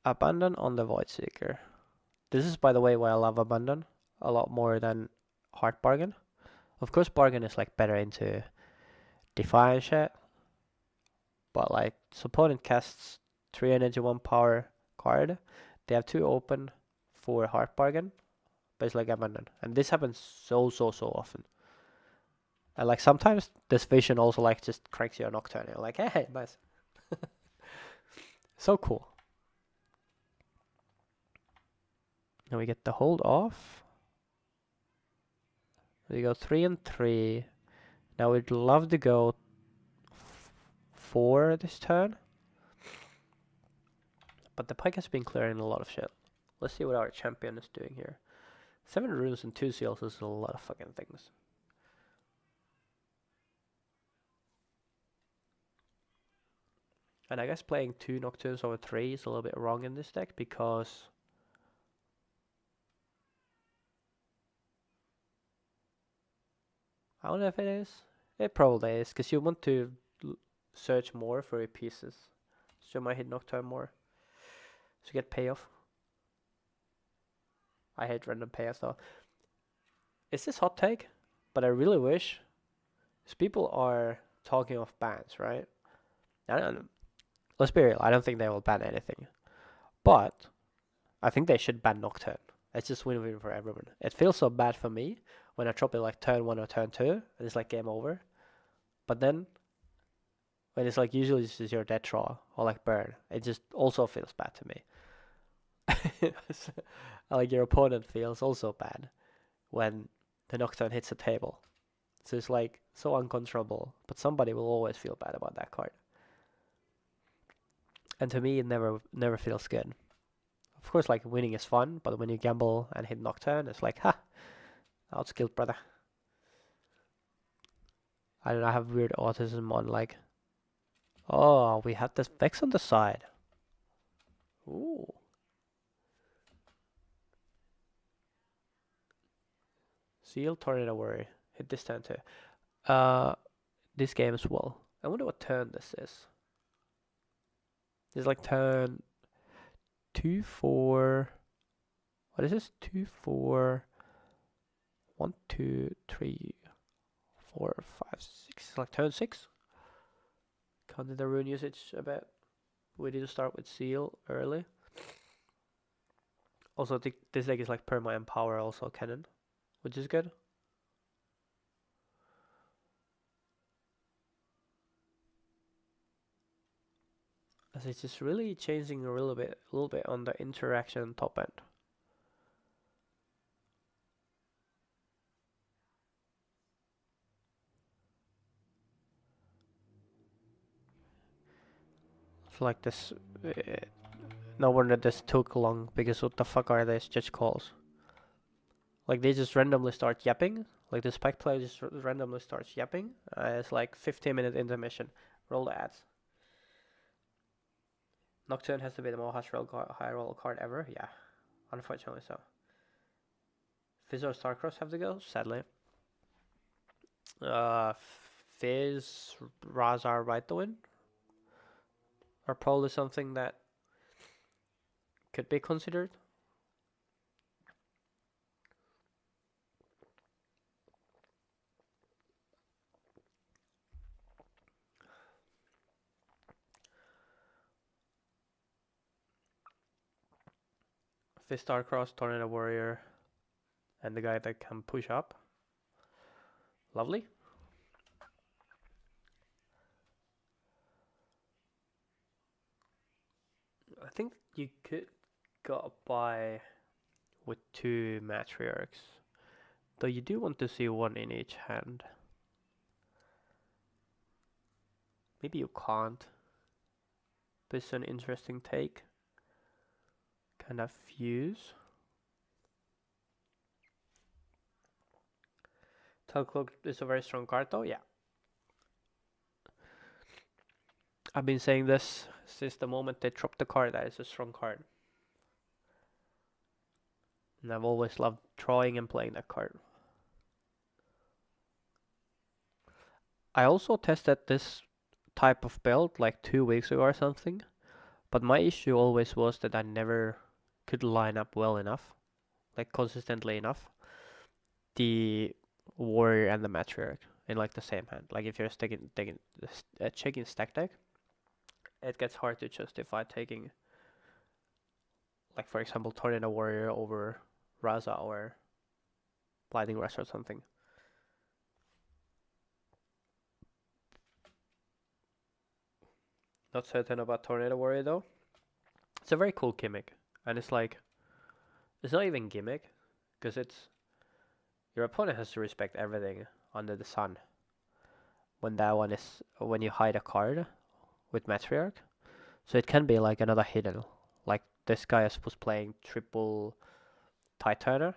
Abandon on the Void Seeker. This is, by the way, why I love Abandon a lot more than Heart Bargain. Of course, Bargain is like better into Defy and shit. But like, opponent casts 3 energy, 1 power card. They have 2 open for Heart Bargain, but it's like Abandon. And this happens so often. And like sometimes this vision also like just cranks you a Nocturne. You're like, hey, nice. So cool. Now we get the hold off. We go 3 and 3. Now we'd love to go 4 this turn. But the pike has been clearing a lot of shit. Let's see what our champion is doing here. 7 runes and 2 seals is a lot of fucking things. And I guess playing 2 Nocturnes over 3 is a little bit wrong in this deck because I don't know if it is. It probably is, because you want to search more for your pieces. So you might hit Nocturne more. So you get payoff. I hate random payoff though. It's this hot take, but I really wish, because people are talking of bans, right? Let's be real, I don't think they will ban anything. But I think they should ban Nocturne. It's just win-win for everyone. It feels so bad for me when I drop it like turn 1 or turn 2, and it's like game over. But then, when it's like usually it's just your dead draw, or like burn, it just also feels bad to me. Like your opponent feels also bad when the Nocturne hits the table. So it's like so uncontrollable, but somebody will always feel bad about that card. And to me, it never feels good. Of course, like winning is fun, but when you gamble and hit Nocturne, it's like, ha, outskilled, brother. I don't know, I have weird autism on like, oh, we have this Vex on the side. Ooh. Seal, Tornado Worry. Hit this turn too. This game as well. I wonder what turn this is. It's like turn 2, 4. What is this? 2, 4, 1, 2, 3, 4, 5, 6. Like turn 6. Counted the rune usage a bit. We need to start with seal early. Also, this deck is like perma empower, also Kennen, which is good. As it's just really changing a little bit on the interaction top end. It's like this. No wonder this took long, because what the fuck are these judge calls? Like they just randomly start yapping. Like the spec player just randomly starts yapping. It's like 15-minute intermission. Roll the ads. Nocturne has to be the most high roll card ever. Yeah, unfortunately so. Fizz or Starcross have to go, sadly. Fizz, Razar, right to win are probably something that could be considered. Fizz, Starcross, Tornado Warrior, and the guy that can push up. Lovely. I think you could go by with 2 matriarchs, though you do want to see 1 in each hand. Maybe you can't, but it's an interesting take. Kind of fuse. Telcloak is a very strong card though, yeah. I've been saying this since the moment they dropped the card that it's a strong card. And I've always loved drawing and playing that card. I also tested this type of build like 2 weeks ago or something, but my issue always was that I never could line up well enough, like consistently enough, the warrior and the matriarch in like the same hand. Like if you're checking stack deck, it gets hard to justify taking, like for example, Tornado Warrior over Raza or Lightning Rush or something. Not certain about Tornado Warrior though. It's a very cool gimmick, and it's like, it's not even gimmick, because it's, your opponent has to respect everything under the sun. When that one is, when you hide a card with Matriarch, so it can be like another hidden, like this guy was playing triple Tide Turner,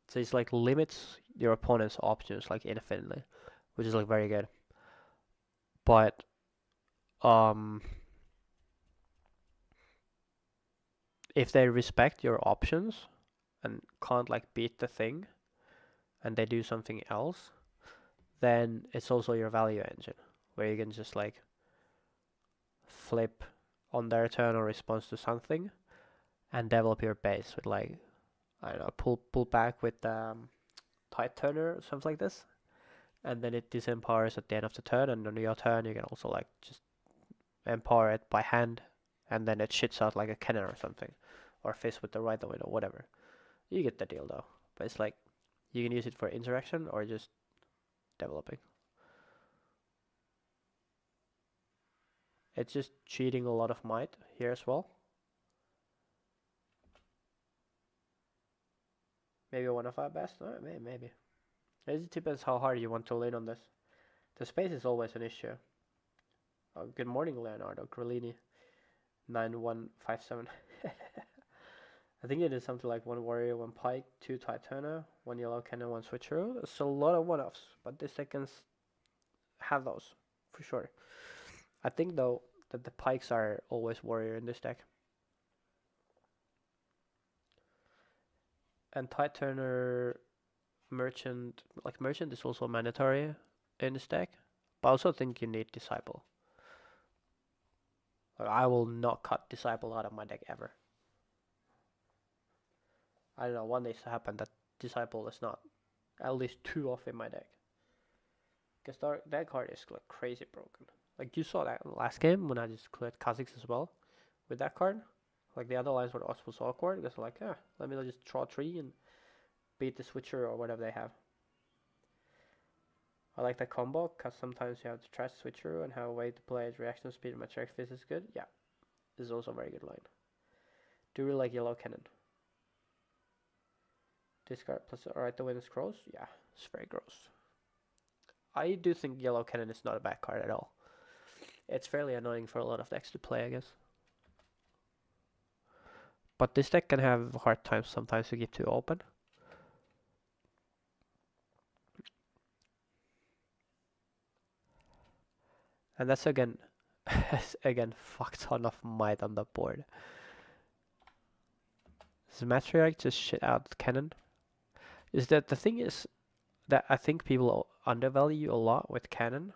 so it's like limits your opponent's options like infinitely, which is like very good. But if they respect your options and can't like beat the thing, and they do something else, then it's also your value engine, where you can just like flip on their turn or response to something and develop your base with like, I don't know, pull back with Tide Turner or something like this, and then it disempowers at the end of the turn, and on your turn you can also like just empower it by hand, and then it shits out like a Kennen or something, or Fist with the right of it or whatever. You get the deal though. But it's like, you can use it for interaction or just developing. It's just cheating a lot of might here as well. Maybe one of our best? Maybe. It depends how hard you want to lean on this. The space is always an issue. Oh, good morning, Leonardo Grillini. 9157. I think it is something like 1 warrior, 1 pike, 2 Titana, 1 yellow cannon, 1 switcheroo. It's a lot of one-offs, but this deck can have those, for sure. I think though that the pikes are always warrior in this deck. And Tide Turner, Merchant, like Merchant is also mandatory in this deck, but I also think you need Disciple. Like, I will not cut Disciple out of my deck ever. I don't know, one day to happen that Disciple is not at least 2 off in my deck. Because that card is like crazy broken. Like you saw that last game when I just cleared Kha'Zix as well with that card. Like the other lines were also so awkward because like, let me just draw 3 and beat the switcher or whatever they have. I like that combo because sometimes you have to trash switcher and have a way to play its reaction speed and my check phase is good. Yeah, this is also a very good line. Do you really like yellow Kennen? Discard plus alright, the win is gross. Yeah, it's very gross. I do think yellow Kennen is not a bad card at all. It's fairly annoying for a lot of decks to play, I guess. But this deck can have hard times sometimes to get too open. And that's again, fuck ton of might on the board. This Matriarch just shit out Kennen. Is that the thing is that I think people undervalue a lot with Kennen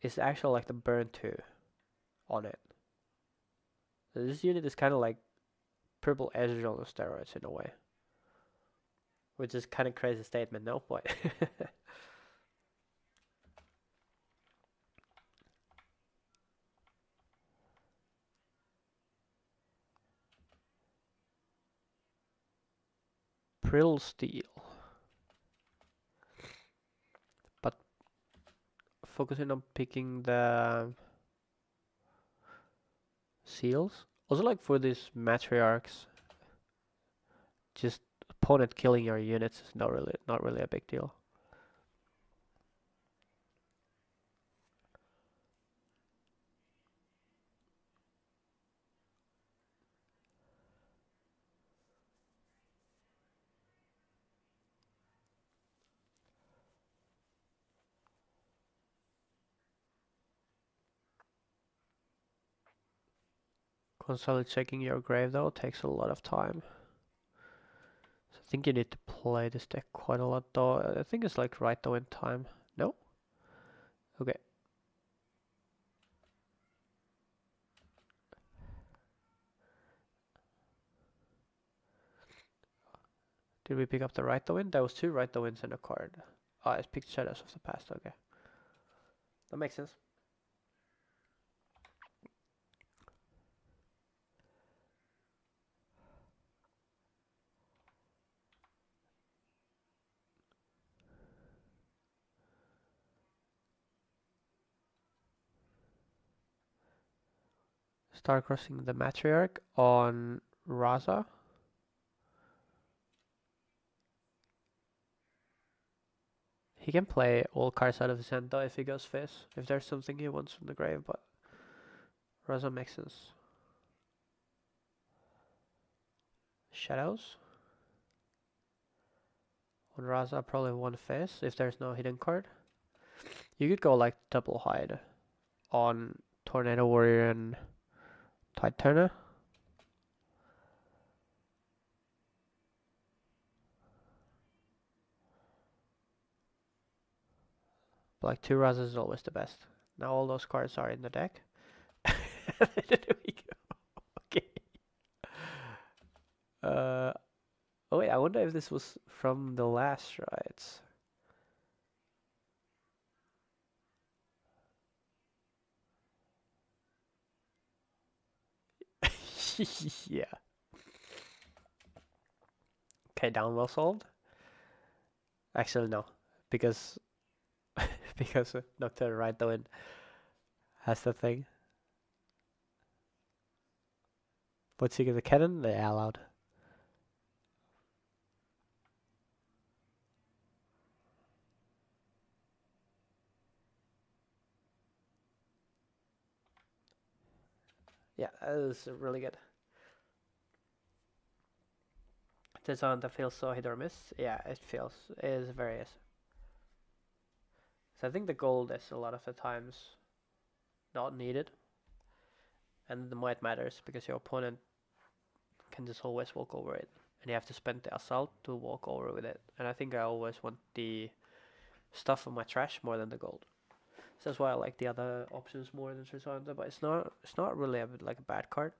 is actually like the burn 2 on it. So this unit is kind of like purple Ezreal on steroids in a way. Which is kind of crazy statement, no? But Prill Steel. But focusing on picking the seals. Also like for these matriarchs, just opponent killing your units is not really a big deal. Constantly checking your grave though takes a lot of time. So I think you need to play this deck quite a lot though. I think it's like right though in time. No? Okay. Did we pick up the right wind? There was 2 right winds in a card. Oh, I picked Shadows of the Past, okay. That makes sense. Start crossing the Matriarch on Raza. He can play all cards out of his hand though if he goes face. If there's something he wants from the grave, but Raza makes sense. Shadows. On Raza probably 1 face if there's no hidden card. You could go like double hide on Tornado Warrior and Tide Turner. But like 2 Razas is always the best. Now all those cards are in the deck. There we go. Okay. Oh wait, I wonder if this was from the last rides. Yeah. Okay, down well solved. Actually no, because because Nocturne right though it has the thing. What's he gonna cannon? Yeah, allowed. Yeah, that is really good. Design that feels so hit or miss. Yeah, it feels. It is very. So I think the gold is a lot of the times not needed. And the might matters because your opponent can just always walk over it. And you have to spend the assault to walk over with it. And I think I always want the stuff on my trash more than the gold. So that's why I like the other options more than Trisanta, but it's not really like a bad card.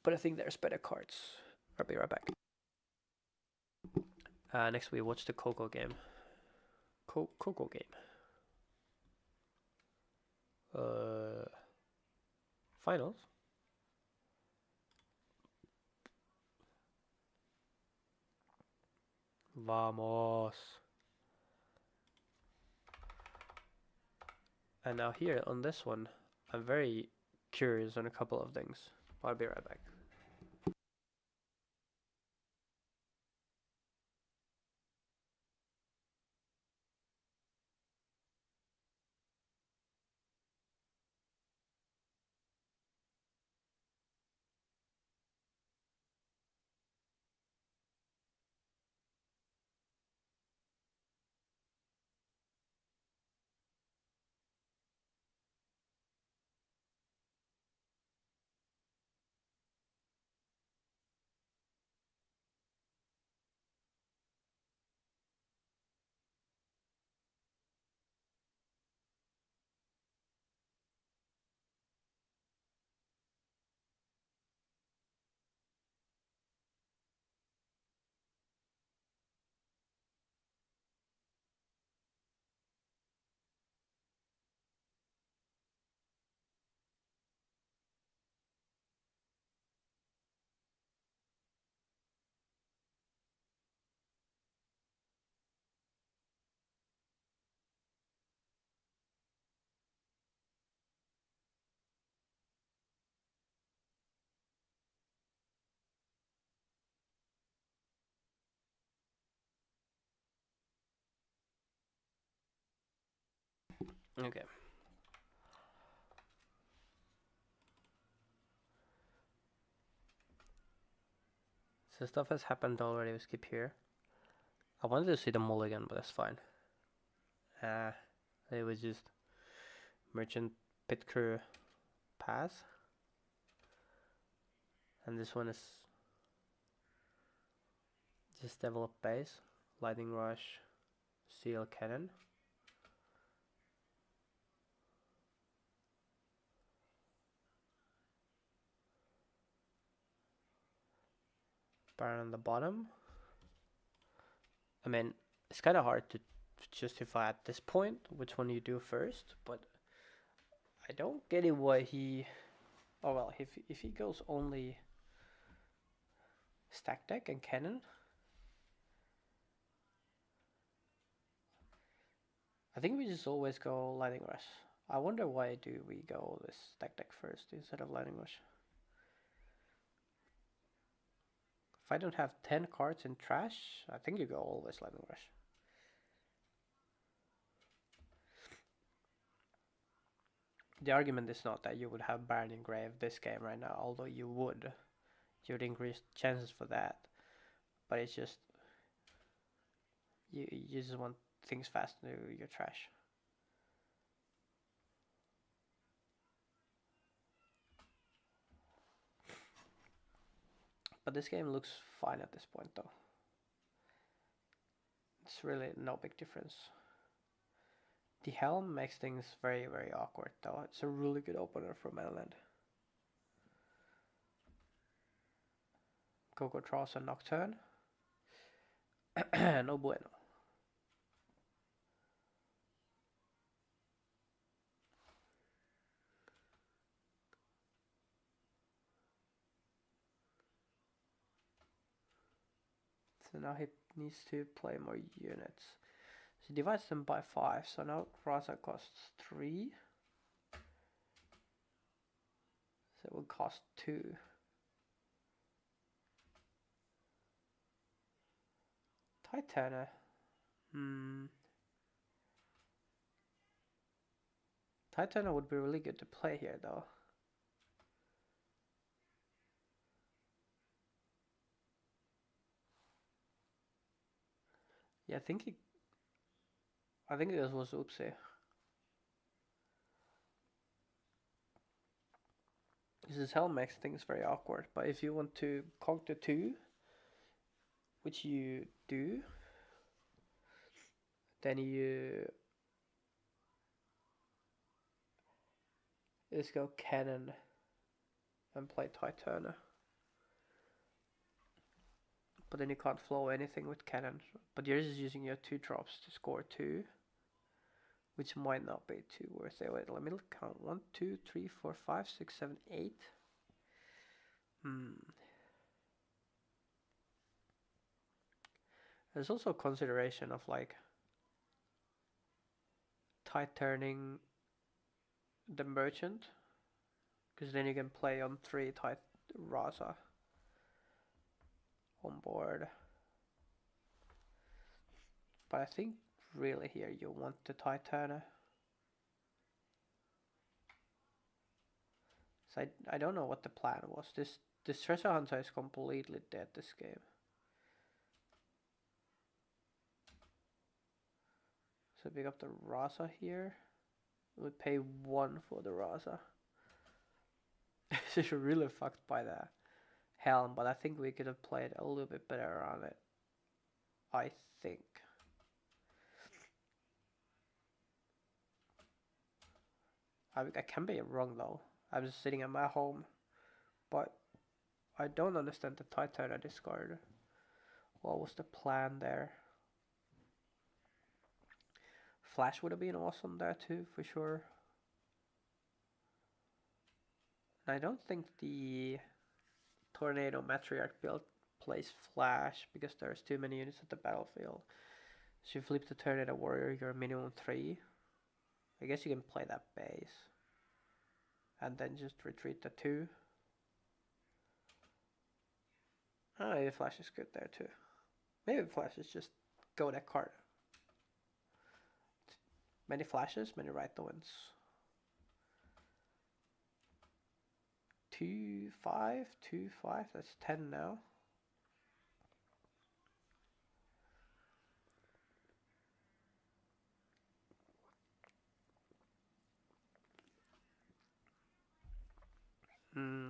But I think there's better cards. I'll be right back. Next we watch the Coco game. Coco game. Finals. Vamos. And now here on this one, I'm very curious on a couple of things. I'll be right back. Okay. So stuff has happened already. We skip here. I wanted to see the mulligan, but that's fine. It was just merchant pit crew pass, and this one is just develop base, lightning rush, seal Kennen. Baron on the bottom. I mean, it's kind of hard to justify at this point which one you do first, but I don't get it why he. Oh well, if he goes only stack deck and Kennen, I think we just always go lightning rush. I wonder why do we go this stack deck first instead of lightning rush. If I don't have 10 cards in trash, I think you go always lightning rush. The argument is not that you would have Baron in Grave this game right now, although you would. You would increase chances for that. But it's just you just want things fast to your trash. But this game looks fine at this point though. It's really no big difference. The helm makes things very, very awkward though. It's a really good opener for mainland. Coco draws a Nocturne. No bueno. So now he needs to play more units. So he divides them by 5, so now Rasa costs 3. So it will cost 2. Titana. Titana would be really good to play here though. Yeah, I think this was oopsie. This helm makes things very awkward, but if you want to conquer 2, which you do, then you just go Kennen and play Titana. but then you can't flow anything with Kennen. But yours is using your 2 drops to score 2, which might not be too worth it. Wait, let me count. 1, 2, 3, 4, 5, 6, 7, 8. There's also a consideration of like tight turning the merchant, because then you can play on 3 tight Rasa on board. But I think really here you want the tight turner. So I don't know what the plan was. This treasure hunter is completely dead this game. So pick up the Rasa here. We pay 1 for the Rasa. This is really fucked by the helm, but I think we could have played a little bit better on it. I think. I can be wrong though. I'm just sitting at my home, but I don't understand the Titan discard. What was the plan there? Flash would have been awesome there too, for sure. And I don't think the Tornado Matriarch build plays Flash because there's too many units at the battlefield. So you flip the Tornado Warrior, you're minimum 3. I guess you can play that base. And then just retreat the 2. Ah, maybe Flash is good there too. Maybe Flash is just go that card. Many flashes, many right wins. 2, 5, 2, 5, that's 10 now. Hmm.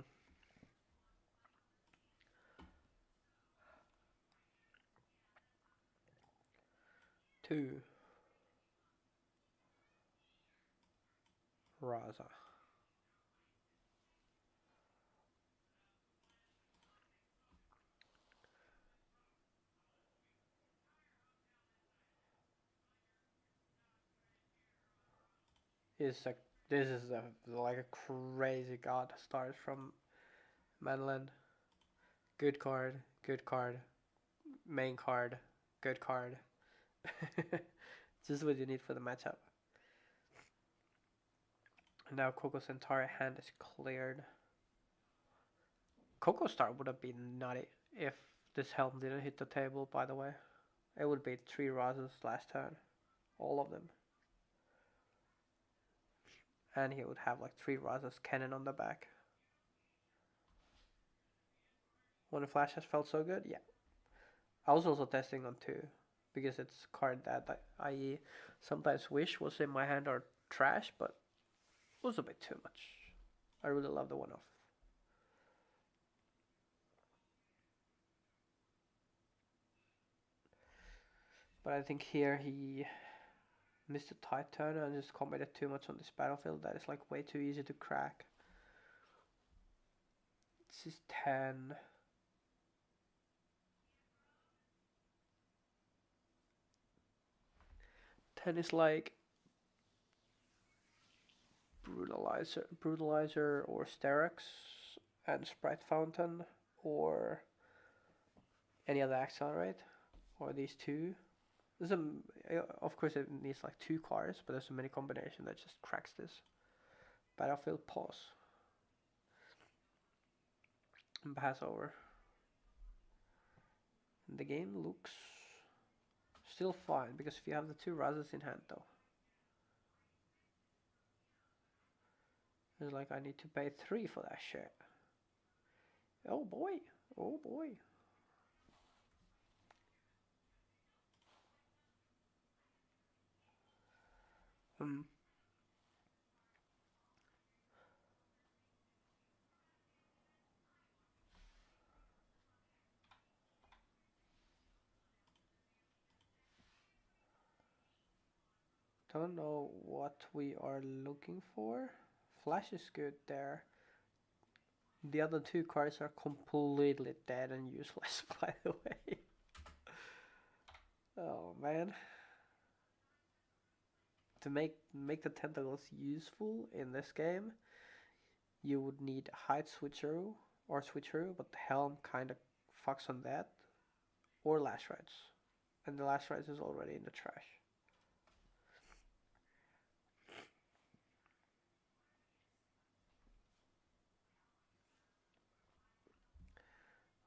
2. Raza. This is like a crazy god start from Manland. Good card, main card, good card. Just what you need for the matchup. And now Coco's entire hand is cleared. Coco Star would have been nutty if this helm didn't hit the table, by the way. It would be 3 Razas last turn. All of them. And he would have like 3 Razas Kennen on the back. When the flash has felt so good, yeah. I was also testing on 2 because it's a card that I sometimes wish was in my hand or trash, but it was a bit too much. I really love the 1-off. But I think here he missed a tight turn and just committed too much on this battlefield. That is like way too easy to crack. This is 10. 10 is like Brutalizer or Sterex and Sprite Fountain or any other Accelerate or these 2. There's of course it needs like 2 cards, but there's so many combinations that just cracks this. Battlefield pause. And pass over. And the game looks still fine because if you have the 2 Razas in hand though. It's like I need to pay 3 for that shit. Oh boy. Oh boy. Don't know what we are looking for. Flash is good there. The other two cards are completely dead and useless, by the way. Oh man. To make the tentacles useful in this game, you would need Hide Switcheroo or Switcheroo, but the Helm kind of fucks on that, or Lash Rides. And the Lash Rides is already in the trash.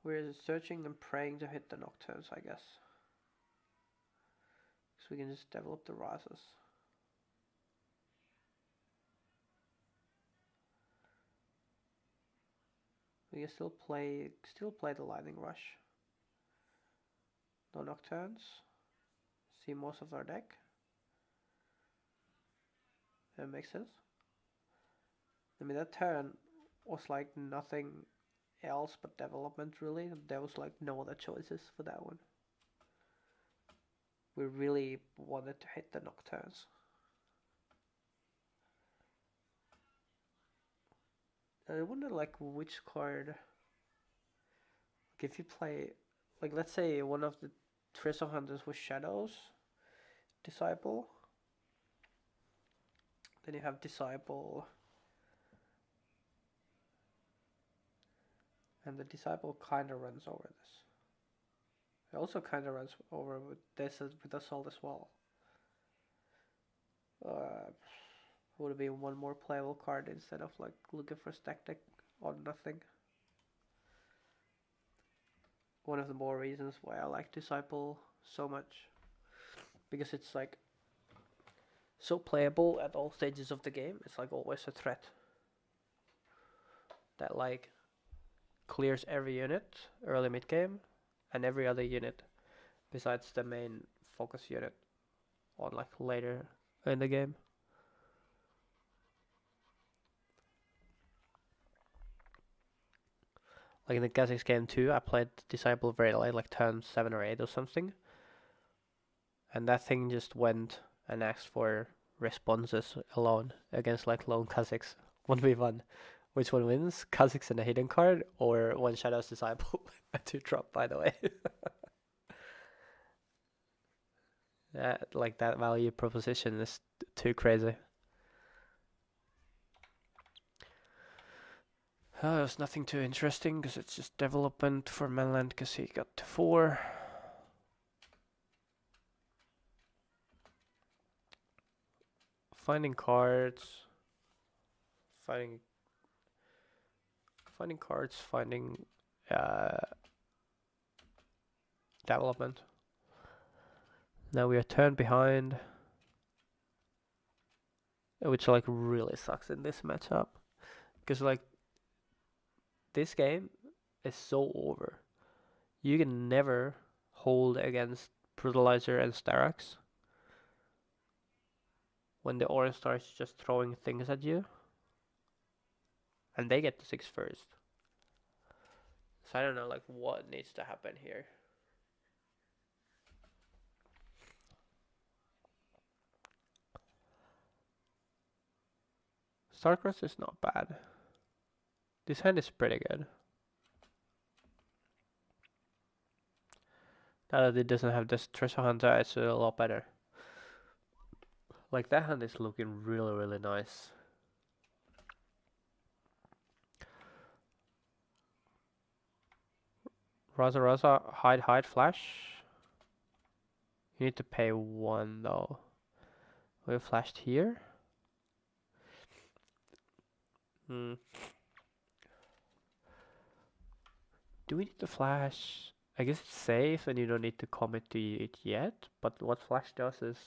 We're searching and praying to hit the Nocturnes, I guess. So we can just develop the Razas. We can still play the Lightning Rush. No Nocturnes. See most of our deck. That makes sense. I mean, that turn was like nothing else but development, really. There was like no other choices for that one. We really wanted to hit the Nocturnes. I wonder like which card, like if you play, like let's say one of the Treasure Hunters was Shadows Disciple, then you have Disciple, and the Disciple kind of runs over this. It also kind of runs over with this with Assault as well. Would it be one more playable card instead of like looking for stack deck or nothing? One of the more reasons why I like Disciple so much, because it's like so playable at all stages of the game. It's like always a threat that like clears every unit early mid game and every other unit besides the main focus unit on like later in the game. Like in the Kha'Zix game too, I played Disciple very late, like turn 7 or 8 or something. And that thing just went and asked for responses alone against like lone Kha'Zix 1v1. Which one wins? Kha'Zix and a hidden card, or one Shadow's Disciple? A 2-drop, by the way. Like that value proposition is too crazy. There's nothing too interesting because it's just development for mainland because he got to 4. Finding cards. Finding cards, finding development. Now we are turned behind, which like really sucks in this matchup, because like this game is so over. You can never hold against Brutalizer and Starax when the orange starts just throwing things at you, and they get to 6 first. So I don't know like what needs to happen here. Starcross is not bad. This hand is pretty good. Now that it doesn't have this Treasure Hunter, it's a lot better. Like that hand is looking really, really nice. Raza, hide, flash. You need to pay 1 though. We flashed here. Do we need to flash? I guess it's safe and you don't need to commit to it yet. But what flash does is,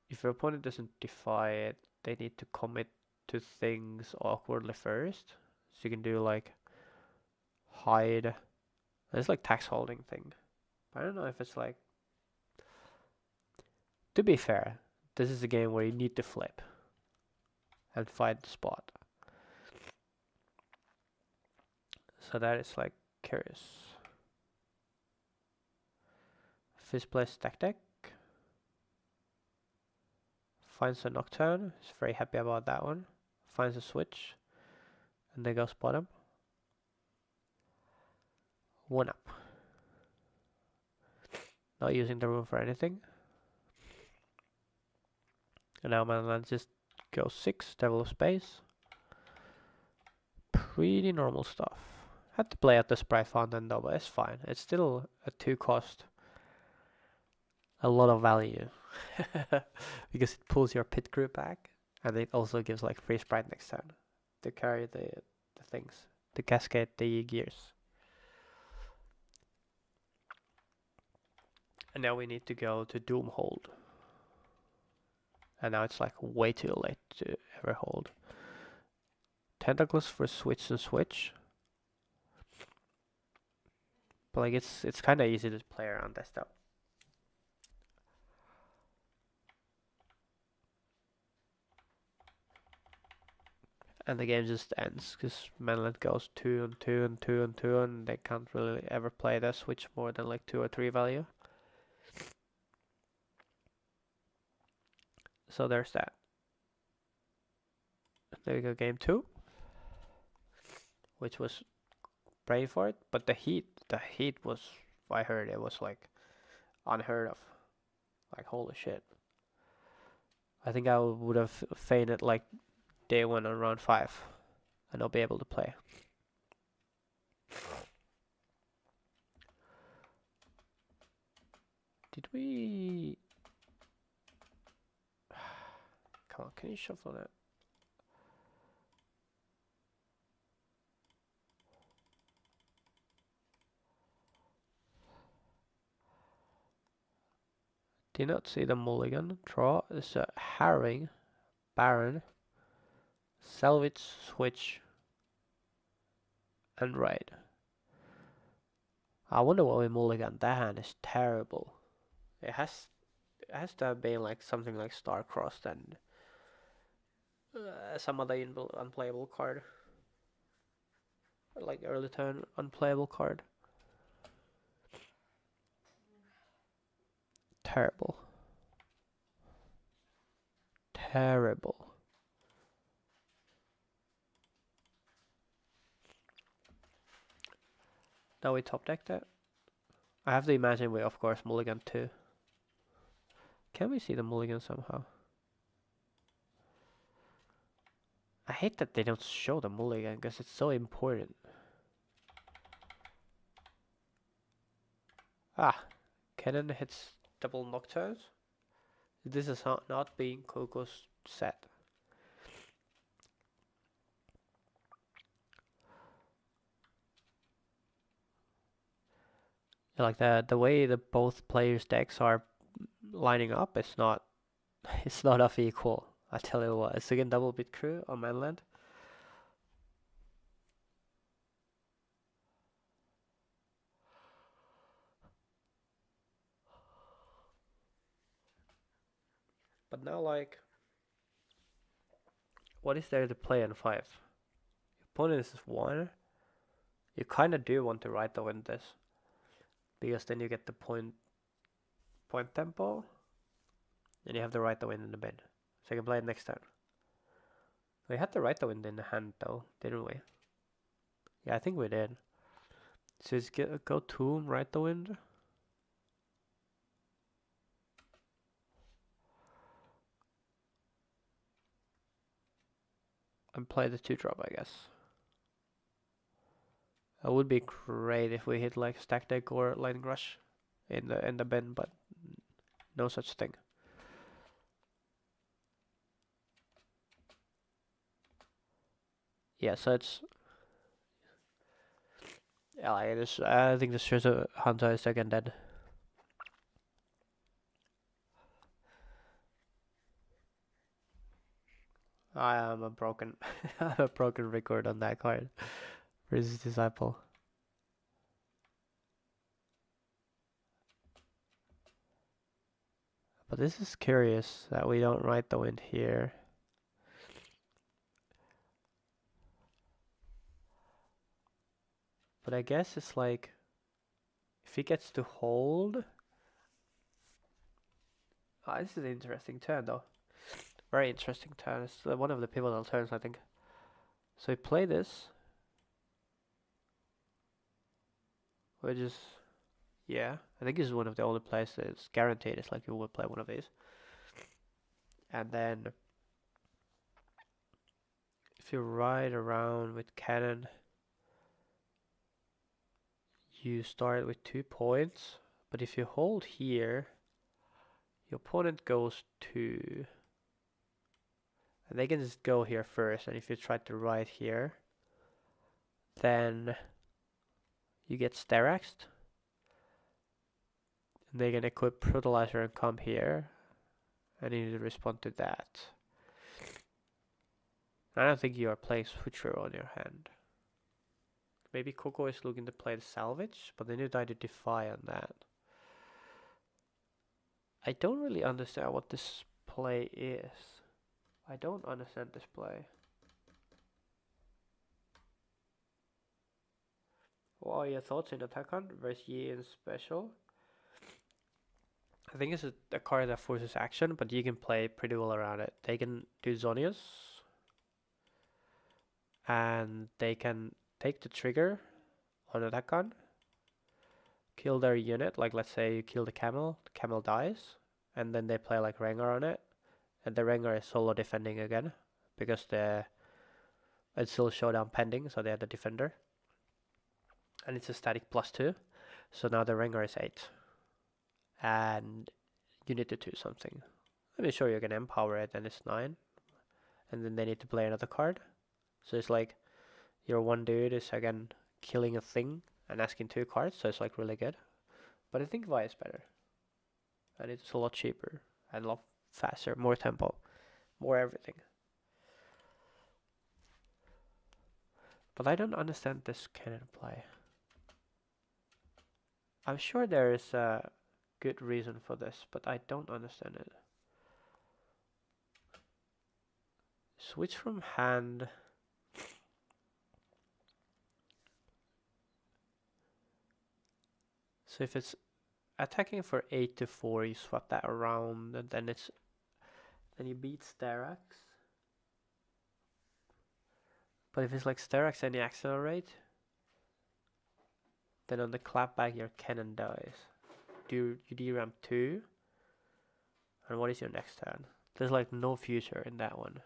if your opponent doesn't defy it, they need to commit to things awkwardly first. So you can do like hide. It's like tax holding thing. I don't know if it's like. To be fair, this is a game where you need to flip and find the spot. So that is like curious. Fifth place stack deck. Finds a Nocturne. He's very happy about that one. Finds a switch. And they goes bottom. 1 up. Not using the room for anything. And now my land just goes 6, Devil of Space. Pretty normal stuff. Had to play at the Sprite Fountain though, but it's fine. It's still a 2 cost. A lot of value. Because it pulls your pit crew back. And it also gives like free Sprite next turn. To carry the things. To cascade the gears. And now we need to go to Doom Hold. And now it's like way too late to ever hold. Tentacles for switch and switch. But like it's kind of easy to play around this though. And the game just ends because Mainland goes 2 and 2 and 2 and 2 and they can't really ever play the switch more than like 2 or 3 value. So there's that. There we go, game 2. Which was brave for it, but the heat was, I heard it was like unheard of. Like holy shit. I think I would have fainted like day 1 on round 5 and not be able to play. Did we... Come on, can you shuffle that? Did not see the mulligan. Draw is a harrowing, baron, salvage, switch, and raid. I wonder why we mulligan. That hand is terrible. It has to have been like something like Star-Crossed and some other unplayable card. Like early turn unplayable card. Terrible. Terrible. Now we top deck that. I have to imagine we of course mulligan too. Can we see the mulligan somehow? I hate that they don't show the mulligan because it's so important. Ah, Kennen hits double nocturnes. This is not being Coco's set. Like the way the both players' decks are lining up, it's not off equal. I tell you what, it's again double bit crew on mainland. But now, like, what is there to play in 5? Your opponent is 1. You kind of do want to right the wind this, because then you get the point tempo, and you have the right the wind in the bin, so you can play it next turn. We had the right the wind in the hand though, didn't we? Yeah, I think we did. So let's go Tomb, right the wind. And play the 2-drop, I guess. It would be great if we hit like Stack Deck or Lightning Rush in the bin, but no such thing. Yeah, so it's... Yeah, like this, I think this shows a Hunter is again dead. I am a broken I'm a broken record on that card. Versus Disciple. But this is curious that we don't ride the wind here. But I guess it's like, if he gets to hold... Oh, this is an interesting turn though. Very interesting turn. It's one of the pivotal turns, I think. So we play this. which is, yeah, I think this is one of the only plays that's guaranteed. It's like you will play one of these. And then if you ride around with Kennen, you start with 2 points. But if you hold here, your opponent goes to, and they can just go here first. And if you try to ride here, then you get Steraxed. And they can equip Brutalizer and come here. And you need to respond to that. I don't think you are playing Switcher on your hand. Maybe Coco is looking to play the Salvage, but then you die to Defy on that. I don't really understand what this play is. I don't understand this play. What are your thoughts in Attack Hunt versus Yi in Special? I think it's a card that forces action, but you can play pretty well around it. They can do Zonius, and they can take the trigger on Attack Hunt, kill their unit, like let's say you kill the camel dies, and then they play like Rengar on it, and the Rengar is solo defending again, because it's still showdown pending, so they have the defender. And it's a static +2, so now the Rengar is 8. And you need to do something. Let me show you, can empower it, and it's 9. And then they need to play another card. So it's like, your one dude is again killing a thing and asking 2 cards, so it's like really good. But I think Vi is better. And it's a lot cheaper, and a lot faster, more tempo, more everything. But I don't understand this Kennen play. I'm sure there is a good reason for this, but I don't understand it. Switch from hand. So if it's attacking for 8 to 4, you swap that around, and then you beat Sterax. But if it's like Sterax and you accelerate, then on the clapback your Kennen dies. Do you DRAM 2? And what is your next turn? There's like no future in that one.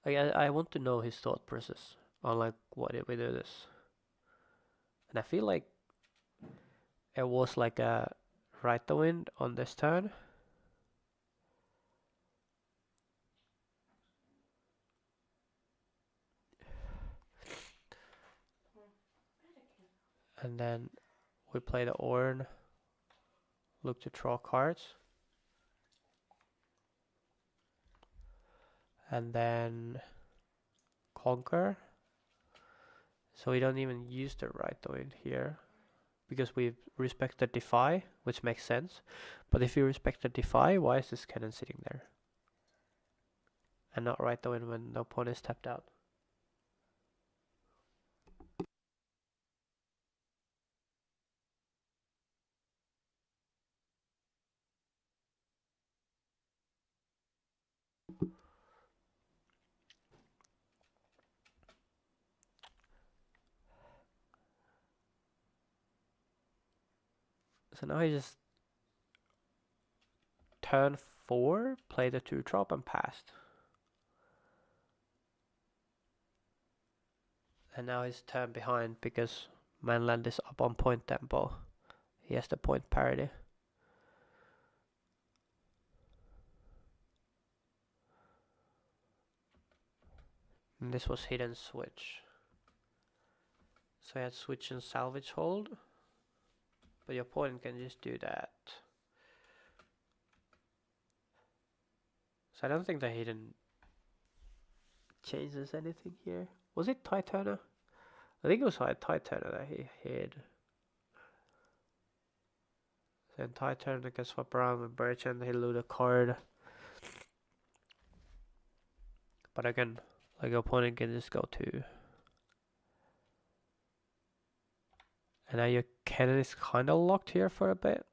Like I want to know his thought process on like why did we do this. And I feel like it was like a right the wind on this turn. And then we play the Ornn, look to draw cards. And then conquer. So we don't even use the right the wind here, because we respect the Defy, which makes sense. But if you respect the Defy, why is this Kennen sitting there? And not right the wind when the opponent is tapped out? So now he just turn 4, play the 2-drop and passed. And now he's turned behind because Manland is up on point tempo. He has the point parity. And this was hidden switch. So he had switch and salvage hold. But your opponent can just do that. So I don't think the hidden changes anything here. Was it Titana? I think it was Titana that he hid. Then Titana can swap around with Birch and he'll loot a card. But again, like your opponent can just go to. And now your Kennen is kind of locked here for a bit.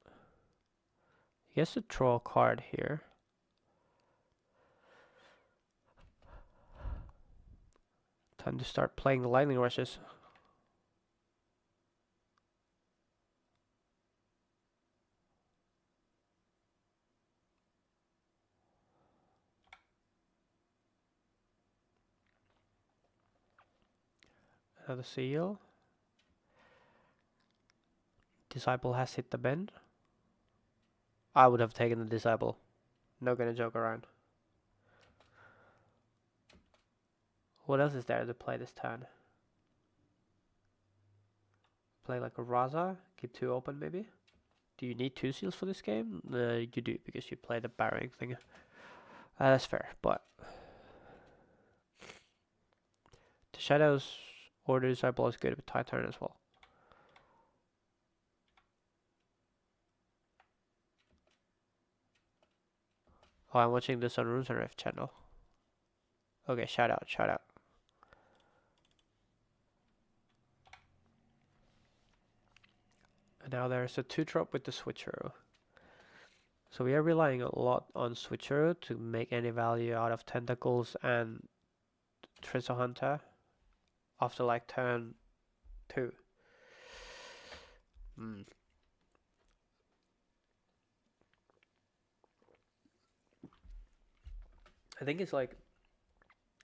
He has to draw a card here. Time to start playing the lightning rushes. Another seal. Disciple has hit the bend. I would have taken the disciple. Not gonna joke around. What else is there to play this turn? Play like a Raza. Keep 2 open maybe. Do you need 2 seals for this game? You do because you play the barring thing. That's fair, but the Shadows or the Disciple is good with tie turn as well. Oh, I'm watching this on Runes and Rift channel. Okay, shout out, shout out. And now there's a 2-drop with the Switcheroo. So we are relying a lot on Switcheroo to make any value out of Tentacles and Treasure Hunter after like turn 2. I think it's like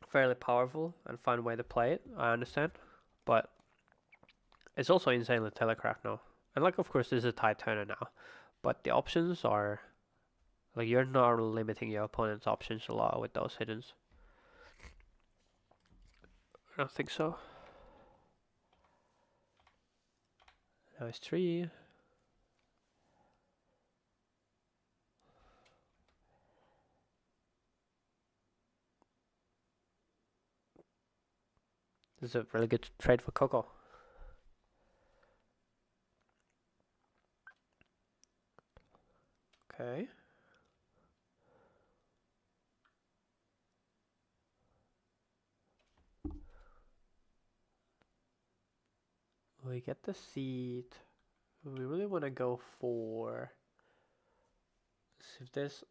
fairly powerful and fun way to play it, I understand, but it's also insanely telegraphed now. And like, of course, this is a tight turner now, but the options are like you're not limiting your opponent's options a lot with those hiddens. I don't think so. Now it's 3. This is a really good trade for Coco. Okay. We get the seed. We really want to go for... Let's see if this...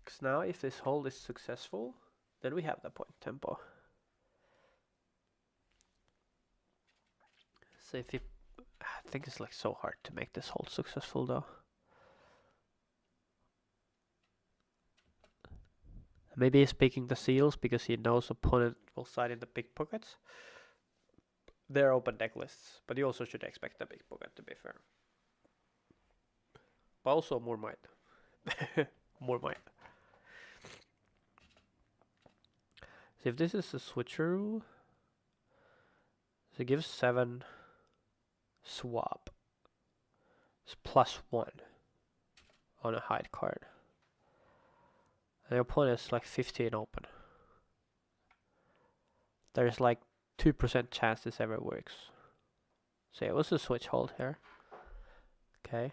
Because now if this hold is successful, then we have the point tempo. So if you... I think it's like so hard to make this hold successful though. Maybe he's picking the seals because he knows opponent will side in the big pockets. They're open deck lists, but you also should expect a big pocket to be fair. But also more might. More might. So if this is a switcheroo, so give 7 swap. It's +1 on a hide card. And your opponent is like 15 open. There's like 2% chance this ever works. So it was a switch hold here. Okay.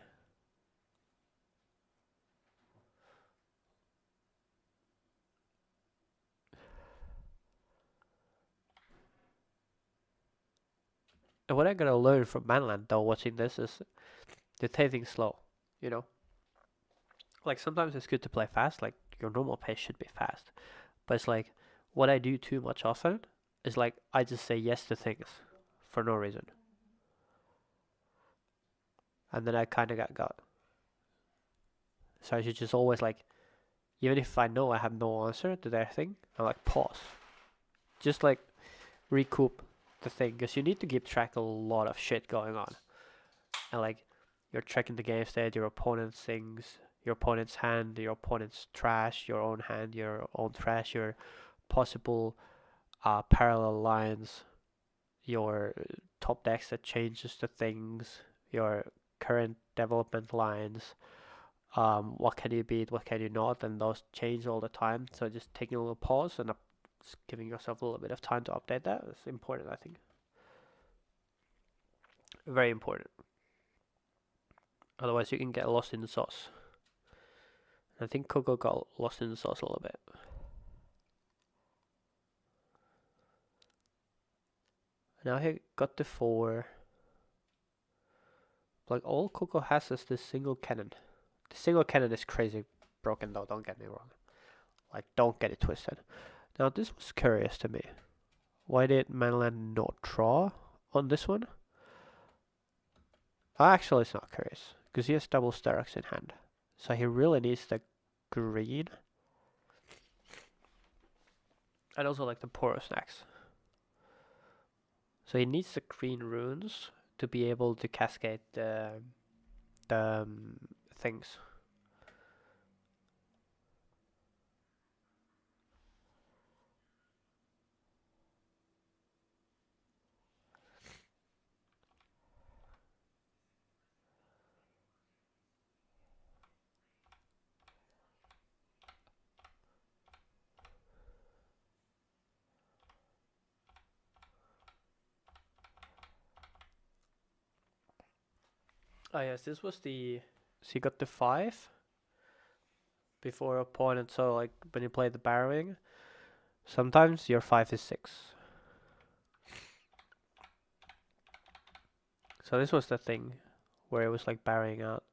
And what I gotta learn from Manland though watching this is to take things slow, you know? Like sometimes it's good to play fast, like your normal pace should be fast. But it's like what I do too much often is like I just say yes to things for no reason. And then I kinda got. So I should just always like, even if I know I have no answer to their thing, I like pause. Just like recoup the thing, because you need to keep track of a lot of shit going on. And like, you're tracking the game state, your opponent's things, your opponent's hand, your opponent's trash, your own hand, your own trash, your possible parallel lines, your top decks that changes the things, your current development lines, what can you beat, what can you not, and those change all the time. So just taking a little pause and just giving yourself a little bit of time to update that is important, I think. Very important. Otherwise you can get lost in the sauce. I think Coco got lost in the sauce a little bit. Now he got the 4. Like all Coco has is this single cannon. The single cannon is crazy broken though, don't get me wrong. Like don't get it twisted. Now this was curious to me. Why did Manland not draw on this one? Actually it's not curious, because he has double Sterak's in hand. So he really needs the green. And also like the Poro snacks. So he needs the green runes to be able to cascade the things. Oh yes, this was the... So you got the 5 before opponent, so like when you play the barrowing, sometimes your 5 is 6. So this was the thing where it was like barrowing out.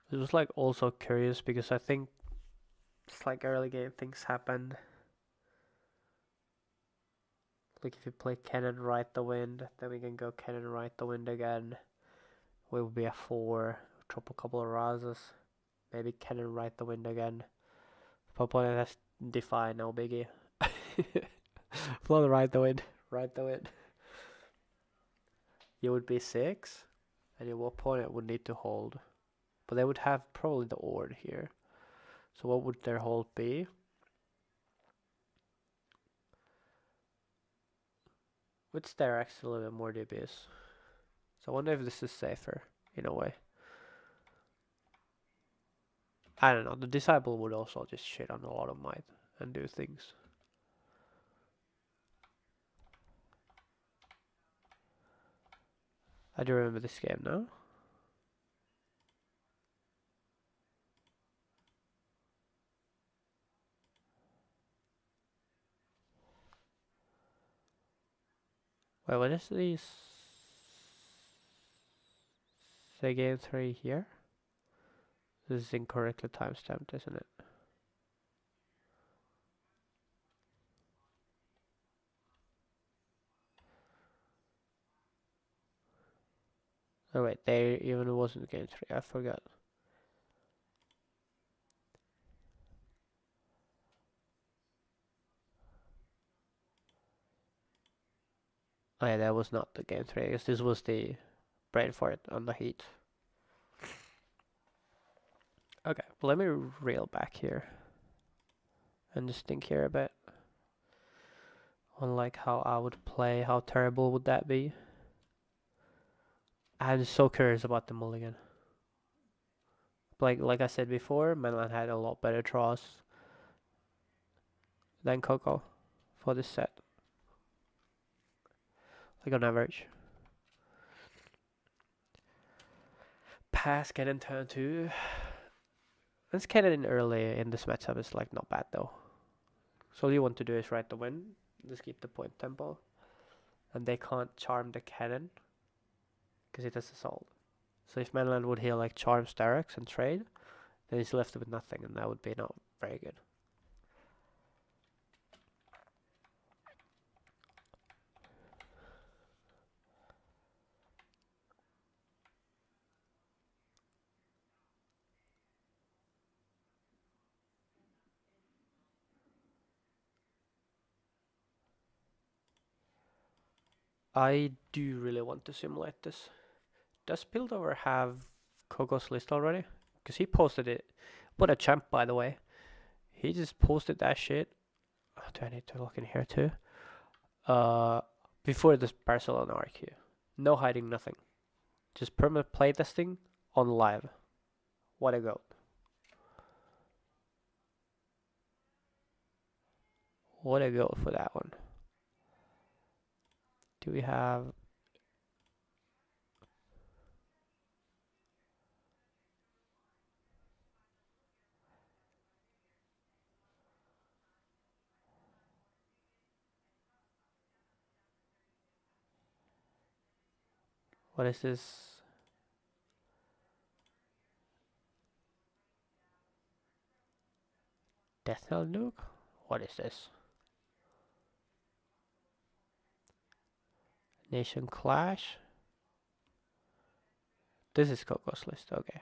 It was like also curious because I think it's like early game things happen. Like if you play Kennen right the wind, then we can go Kennen right the wind again. We will be a 4, drop a couple of Razas. Maybe Kennen right the wind again. If opponent has Defy, no biggie. Flow right the wind, right the wind. You would be 6, and your opponent would need to hold. But they would have probably the Ord here. So what would their hold be? With Sterak's a little bit more dubious. So I wonder if this is safer, in a way. I don't know, the Disciple would also just shit on a lot of might and do things. I do remember this game now. Wait, what is this? Say game 3 here? This is incorrectly timestamped, isn't it? Oh wait, there even wasn't game 3, I forgot. Oh yeah, that was not the game 3, I guess this was the brain for it on the heat. Okay, well, let me reel back here and just think here a bit on like how I would play, how terrible would that be? I'm so curious about the mulligan. Like I said before, Mainland had a lot better draws than Coco for this set. Like on average. Pass Kennen turn 2. This Kennen in early in this matchup is like not bad though. So all you want to do is ride the win, just keep the point tempo. And they can't charm the Kennen because it has assault. So if Mainland would heal like charm Starix and trade, then he's left with nothing, and that would be not very good. I do really want to simulate this. Does Piltover have Coco's list already? Because he posted it. What a champ, by the way. He just posted that shit. Oh, do I need to look in here too? Before this Barcelona RQ. No hiding, nothing. Just permanent playtesting on live. What a goat. What a goat for that one. Do we have... What is this? Death Knell Nuke? What is this? Nation Clash? This is Coco's list, okay.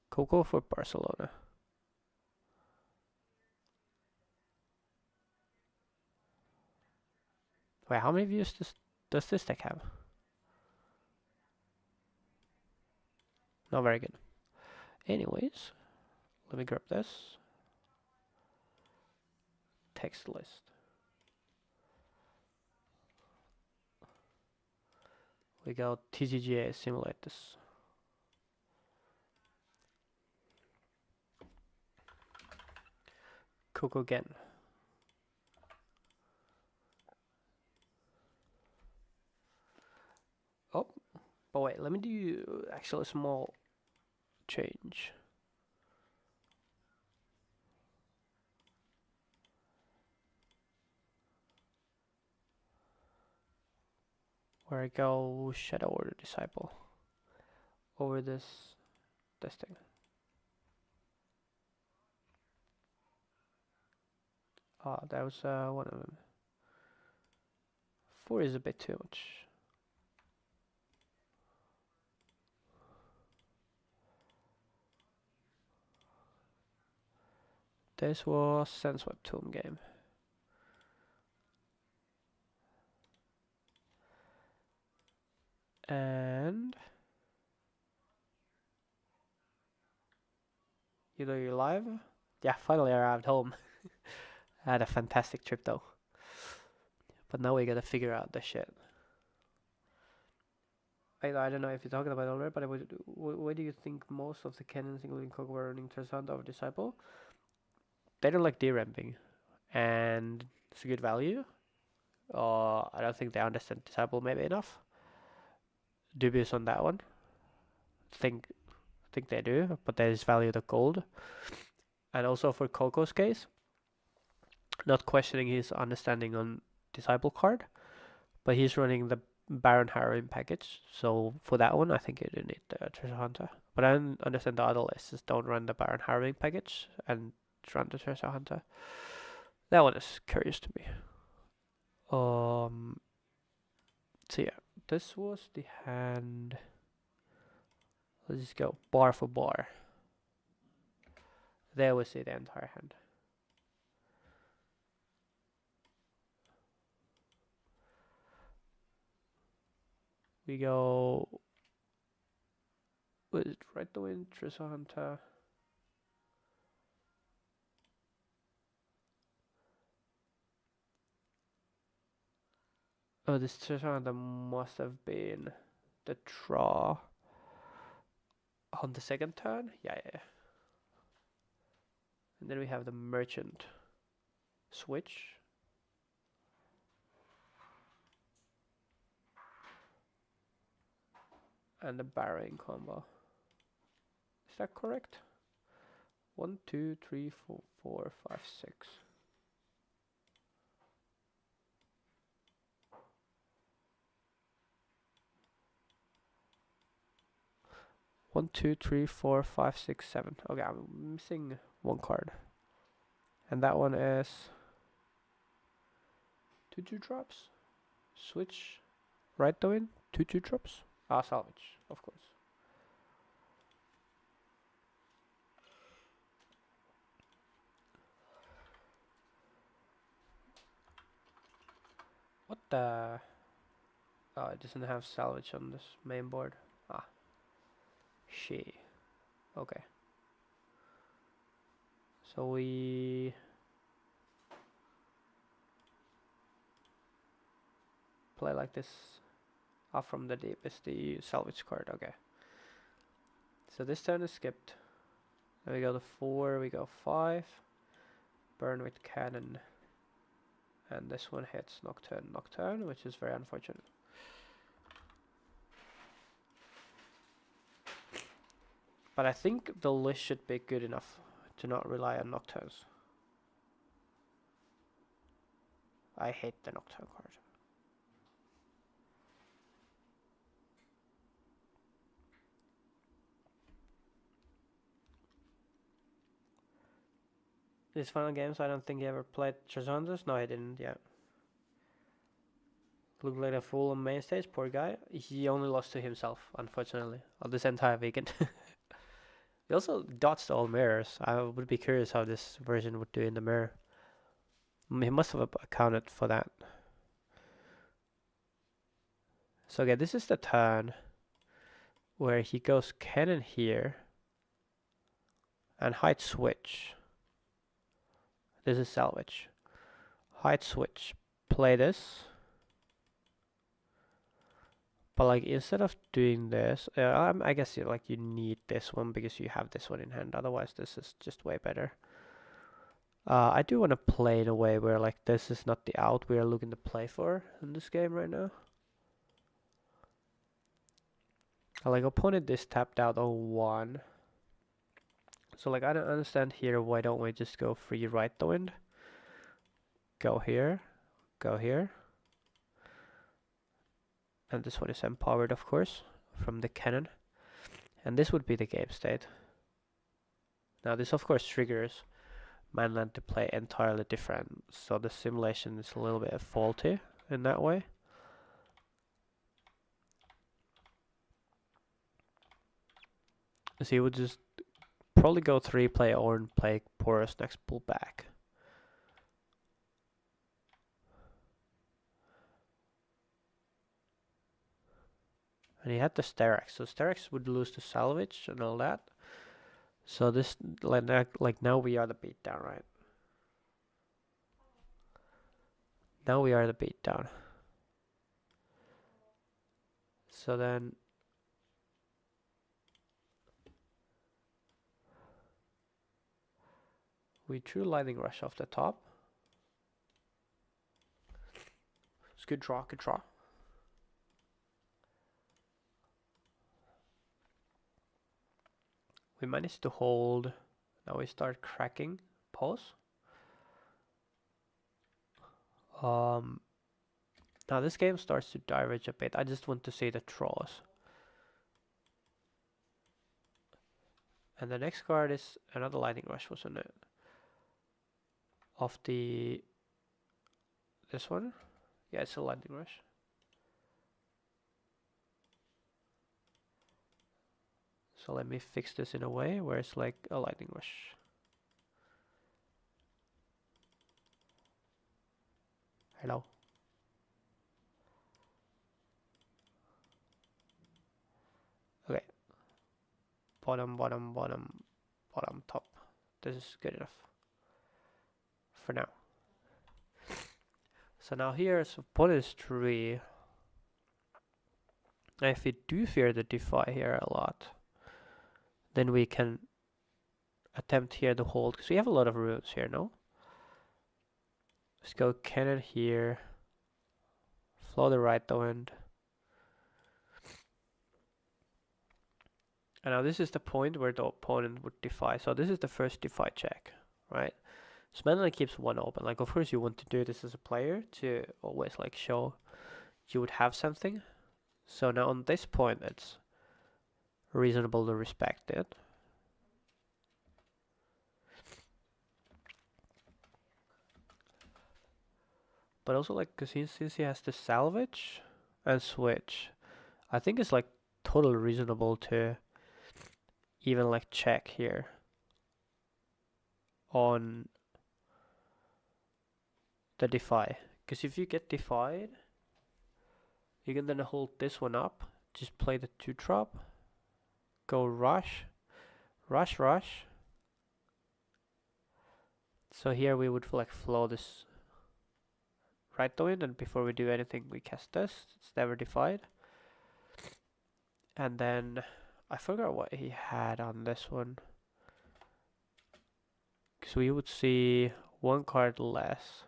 Coco for Barcelona. Wait, how many views does this deck have? Not very good. Anyways, let me grab this. Text list. We go TCGA, simulate this. Coco again. Oh, but wait, let me do actually a small change. Where I go Shadow Order Disciple over this thing. Ah, that was one of them. 4 is a bit too much. This was Sunswept Tomb game. And you're live? Yeah, finally I arrived home. I had a fantastic trip though. But now we gotta figure out the shit. I don't know if you're talking about it already, but why do you think most of the Kennens, including Coco, were running Terzant over Disciple? They don't like D-ramping, and it's a good value. I don't think they understand Disciple maybe enough. Dubious on that one. Think they do, but there is value the gold. And also for Coco's case, not questioning his understanding on Disciple card, but he's running the Baron Harrowing package, so for that one I think you do need the Treasure Hunter. But I understand the other lists don't run the Baron Harrowing package and run the Treasure Hunter. That one is curious to me. So yeah, this was the hand. Let's just go bar for bar. There we see the entire hand. We go with Right the Wind, Treasure Hunter. Oh, this Treasure Hunter must have been the draw on the second turn. Yeah. And then we have the Merchant switch. And the Barrowing combo. Is that correct? 1, 2, 3, 4, 4, 5, 6. 1, 2, 3, 4, 5, 6, 7. Okay, I'm missing one card. And that one is 2/2 drops. Switch. Right the Wind. 2/2 drops. Salvage, of course. What the? Oh, it doesn't have salvage on this main board. She. Okay. So we play like this. Off from the deep is the salvage card. Okay. So this turn is skipped. Then we go to 4, we go 5. Burn with Kennen. And this one hits Nocturne, which is very unfortunate. But I think the list should be good enough to not rely on Nocturnes. I hate the Nocturne card. his final games, I don't think he ever played Trasanders. No, he didn't. Yeah. Looked like a fool on main stage. Poor guy. He only lost to himself, unfortunately, on this entire weekend. He also dodged all mirrors. I would be curious how this version would do in the mirror. He must have accounted for that. So okay, this is the turn where he goes Kennen here and height switch. This is salvage. Height switch. Play this. But like instead of doing this, I guess you need this one because you have this one in hand. Otherwise, this is just way better. I do want to play in a way where like this is not the out we are looking to play for in this game right now. Like opponent is tapped out on 1. So like I don't understand here, why don't we just go free right the wind? Go here, go here. And this one is empowered, of course, from the cannon. And this would be the game state. Now this of course triggers Mainland to play entirely different, so the simulation is a little bit faulty in that way. So you would just probably go 3, play Orn, play Porous, next pull back. And he had the Sterex, so Sterex would lose to salvage and all that. So this, like now we are the beatdown, right? Now we are the beatdown. So then we drew Lightning Rush off the top. It's good draw, good draw. We managed to hold. Now we start cracking. Pause. Now this game starts to diverge a bit. I just want to see the draws. And the next card is another Lightning Rush, wasn't it? Of the... this one? Yeah, it's a Lightning Rush. So let me fix this in a way where it's like a Lightning Rush. Hello. Okay. Bottom, bottom, bottom, bottom, top. This is good enough for now. So now here's opponent's 3. And if we do fear the Defy here a lot, then we can attempt here to hold, because we have a lot of runes here, no? Let's go Kennen here, flow the right the wind. And now this is the point where the opponent would defy. So this is the first defy check, right? So Mandalay keeps 1 open. Like of course you want to do this as a player to always like show you would have something. So now on this point it's reasonable to respect it. But also like, cause since he has to salvage and switch, I think it's like totally reasonable to even like check here on the defy. Because if you get defied, you can then hold this one up, just play the 2-drop, go rush, rush, rush. So here we would like flow this right to it, and before we do anything we cast this, it's never defied. And then I forgot what he had on this one. Because we would see 1 card less.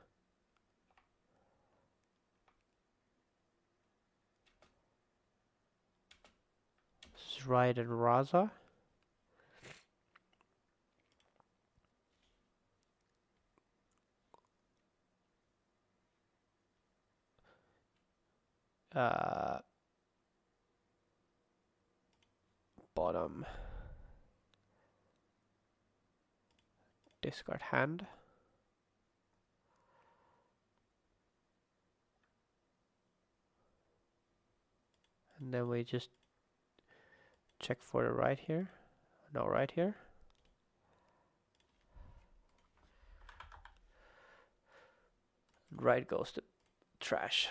This is Ride and Raza. Bottom. Discard hand. And then we just check for the right here. No, right here. Right goes to trash.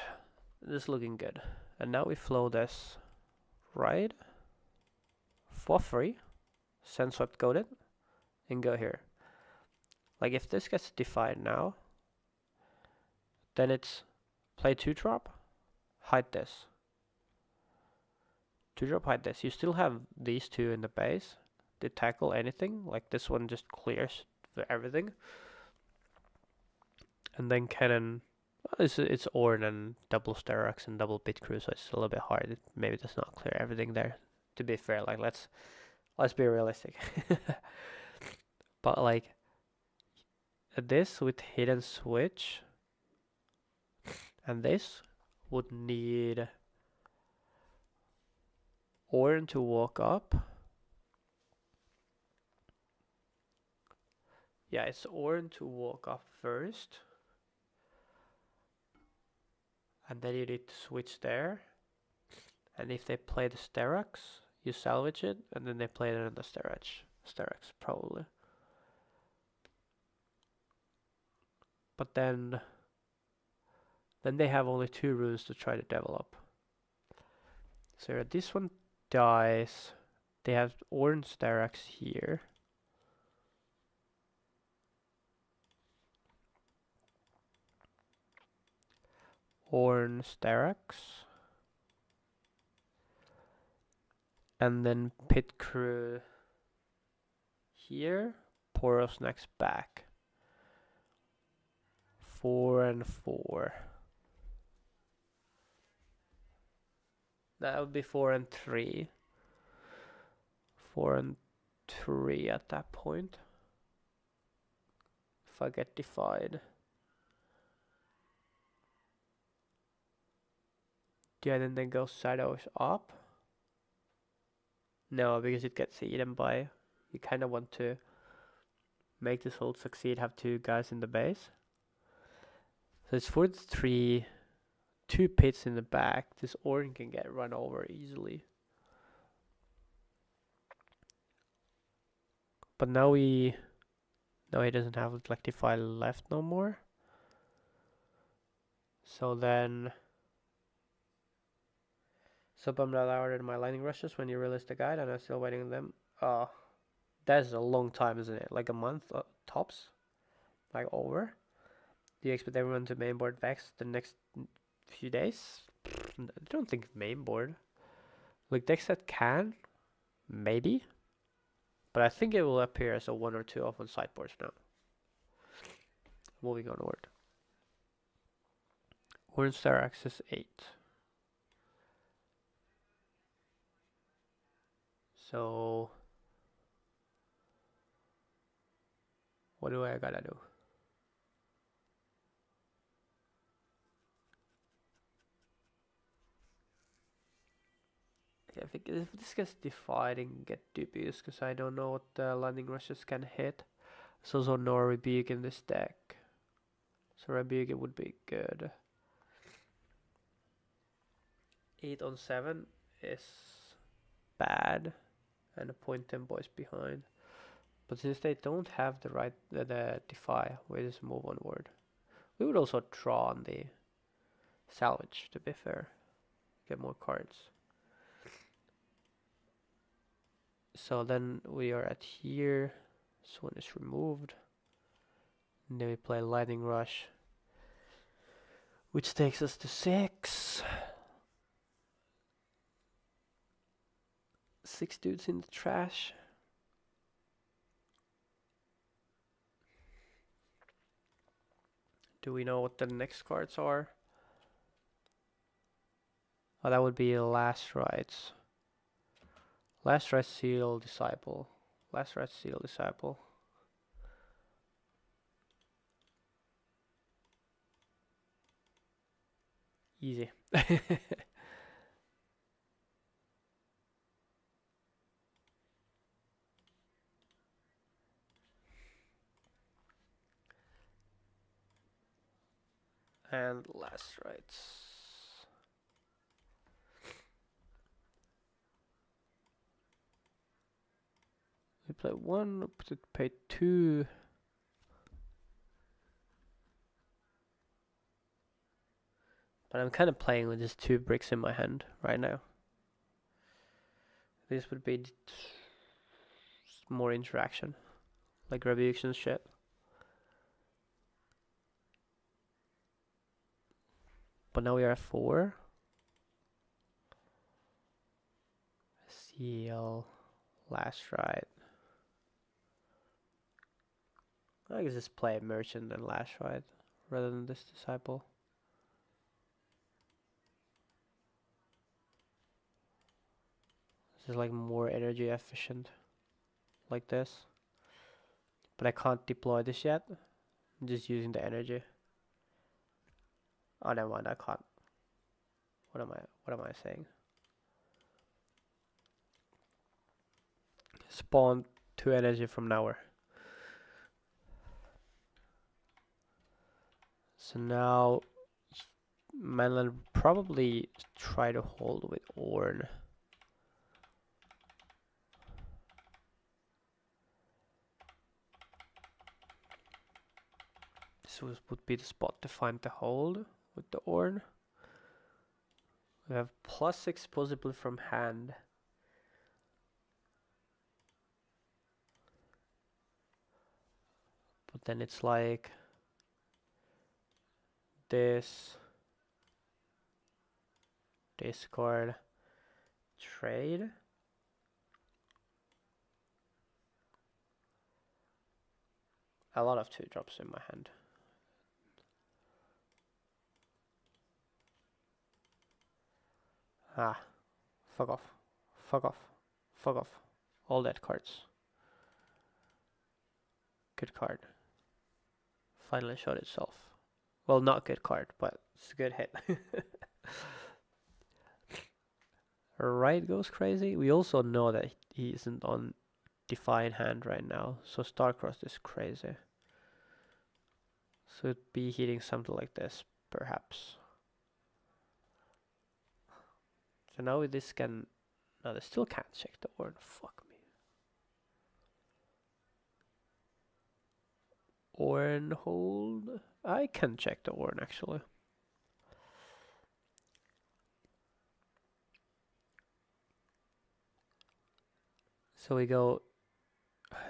This is looking good. And now we flow this right for free, send swept coded, and go here. Like if this gets defined now, then it's play 2-drop, hide this. 2-drop, hide this. You still have these two in the base. They tackle anything, like this one just clears everything. And then Kennen, it's Orn and double Sterox and double Bit Crew, so it's a little bit hard. It maybe does not clear everything there. To be fair, like let's be realistic. But like this with hidden switch and this would need Orn to walk up. Yeah, it's Orn to walk up first. And then you need to switch there. And if they play the Sterox, you salvage it, and then they play it on the Sterox probably. But then they have only 2 runes to try to develop. So this one dies. They have Orange Sterox here. Orange Sterox. And then Pit Crew here. Poros next back. 4 and 4. That would be 4 and 3. 4 and 3 at that point. If I get defied. Yeah, then they go shadows up. No, because it gets eaten by. You kind of want to make this hold succeed, have 2 guys in the base. So it's 4-3, 2 pits in the back. This Orn can get run over easily. But now he doesn't have like defy left no more. So then I'm not allowed in my lightning rushes when you release the guide, and I'm still waiting on them. That's a long time, isn't it? Like a month tops, like over. Do you expect everyone to mainboard Vex the next few days? I don't think mainboard. Like decks that can, maybe. But I think it will appear as a 1 or 2 off on sideboards now. Moving onward. Orange Star Access 8. So what do I gotta do? I think if this gets defied and get dubious, because I don't know what the lightning rushes can hit. There's also no rebuke in this deck. So rebuke it would be good. 8 on 7 is bad. And a 0.10 boys behind. But since they don't have the right the defy, we just move onward. We would also draw on the salvage, to be fair. Get more cards. So then we are at here. This one is removed. And then we play Lightning Rush, which takes us to 6. 6 dudes in the trash. Do we know what the next cards are? Oh, that would be Last Rites. Last Rites Seal Disciple. Last Rites Seal Disciple. Easy. And Last Rites. play 1, pay 2. But I'm kind of playing with just 2 bricks in my hand right now. This would be more interaction, like revolution shit. But now we are at 4. Seal, last ride. I guess just play merchant and last ride rather than this disciple. This is like more energy efficient, like this. But I can't deploy this yet. I'm just using the energy. Oh, never mind. I can't. What am I saying? Spawn 2 energy from nowhere. So now Mainland probably try to hold with Orn. This would be the spot to find the hold with the Orn. We have +6 possible from hand. But then it's like this, discard, trade. A lot of 2 drops in my hand. Ah, fuck off, fuck off, fuck off. All that cards. Good card. Finally showed itself. Well, not good card, but it's a good hit. Right goes crazy. We also know that he isn't on Define hand right now, so Starcrossed is crazy. So it'd be hitting something like this, perhaps. So now with this can... No, they still can't check the Orn. Fuck me. Orn hold? I can check the Orn actually. So we go...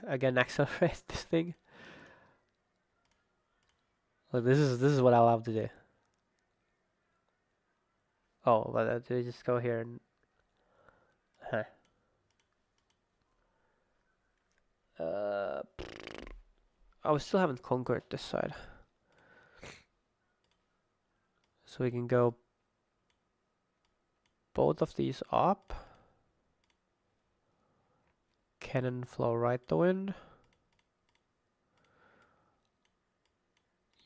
Again, accelerate this thing. Look, this is what I'll have to do. Oh, but I just go here and... Huh. Oh, we still haven't conquered this side. So we can go both of these up. Kennen flow right the wind.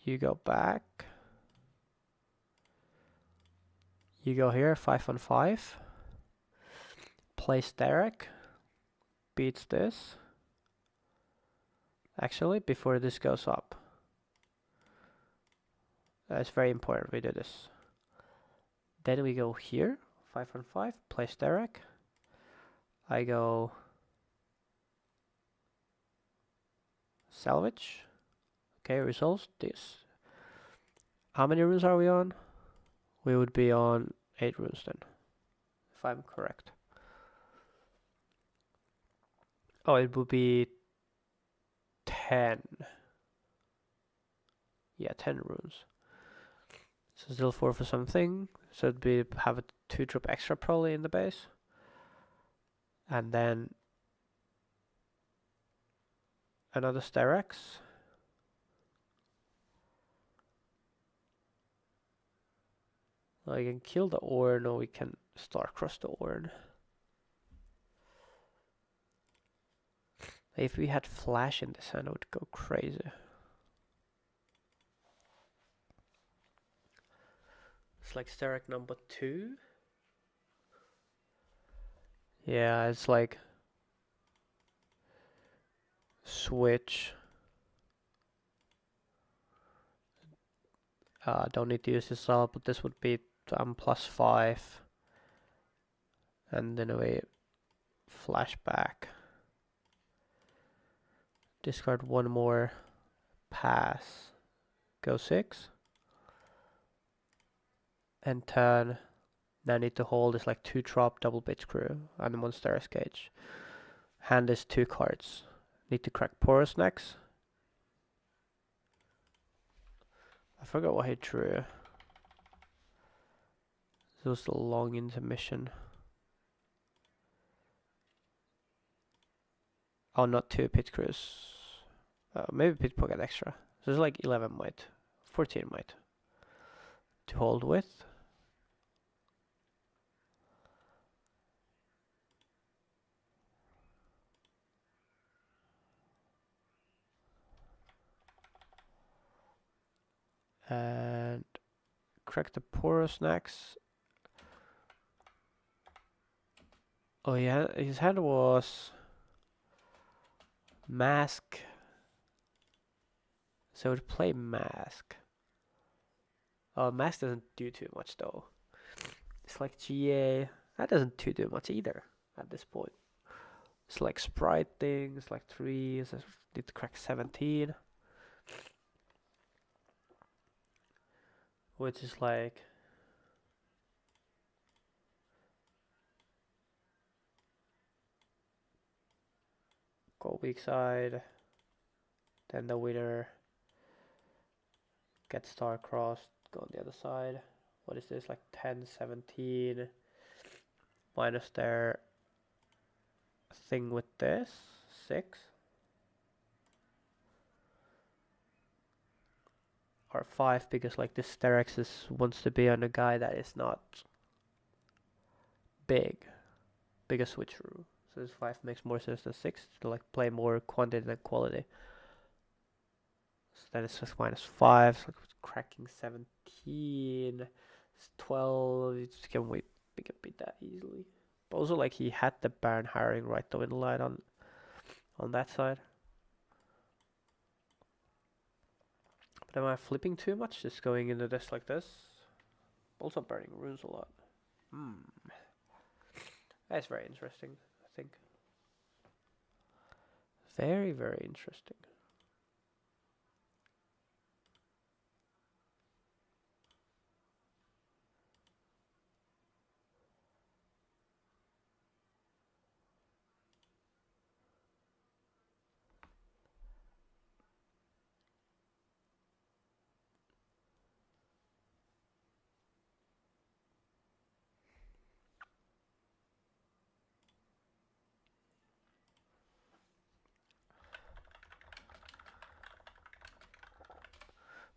You go back. You go here, 5 on 5. Place Derek. Beats this. Actually, before this goes up. It's very important we do this. Then we go here, 5 on 5. Place Derek. I go... Salvage. Okay, resolves this. How many runes are we on? We would be on 8 runes then, if I'm correct. Oh, it would be 10. Yeah, 10 runes. So still 4 for something. So it'd be have a 2 drop extra probably in the base. And then another Sterex. I can kill the Orn, or we can Starcross the Orn. If we had Flash in this hand, I would go crazy. It's like Sterex number 2. Yeah, it's like switch. Don't need to use this all, but this would be +5. And then we flashback. Discard one more. Pass. Go 6. And turn. Now I need to hold is like 2 drop double bitch crew and 1 Stairs Cage. Hand is 2 cards. Need to crack Porous next. I forgot what he drew. This was a long intermission. Oh, not 2 pit crews. Maybe pit pocket extra. So it's like 11 might. 14 might. To hold with. And crack the Porous next. Oh yeah, his hand was Mask. So to play Mask. Oh, Mask doesn't do too much though. It's like GA. That doesn't do too much either at this point. It's like Sprite things, like 3. So need to crack 17. Which is like go weak side. Then the winner gets star-crossed, go on the other side. What is this, like 10, 17, minus their thing with this, 6. Or 5, because like this Sterexis wants to be on a guy that is not big a switcheroo. So this 5 makes more sense than 6 to like play more quantity than quality. So then it's just minus 5, so cracking 17, it's 12, you just can wait, we can beat that easily. But also like he had the Baron hiring right though in the line on that side. But am I flipping too much, just going into this like this? Also burning runes a lot. That's very interesting, I think. Very, very interesting.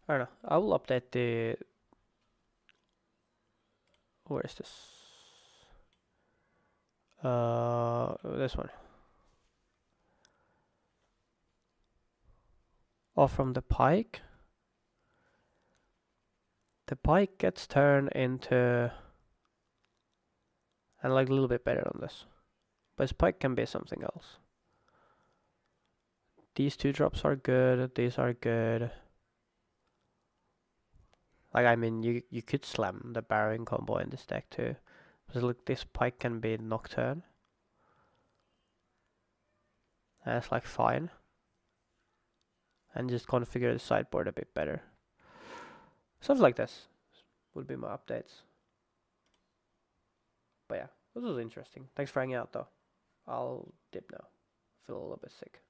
I don't know. I will update the. Where is this? This one. Oh, from the pike. The pike gets turned into. And like a little bit better on this. But his pike can be something else. These 2 drops are good. These are good. Like, I mean, you could slam the Baron combo in this deck too. Because look, this pike can be Nocturne. And it's like fine. And just configure the sideboard a bit better. Stuff like this would be my updates. But yeah, this was interesting. Thanks for hanging out though. I'll dip now. I feel a little bit sick.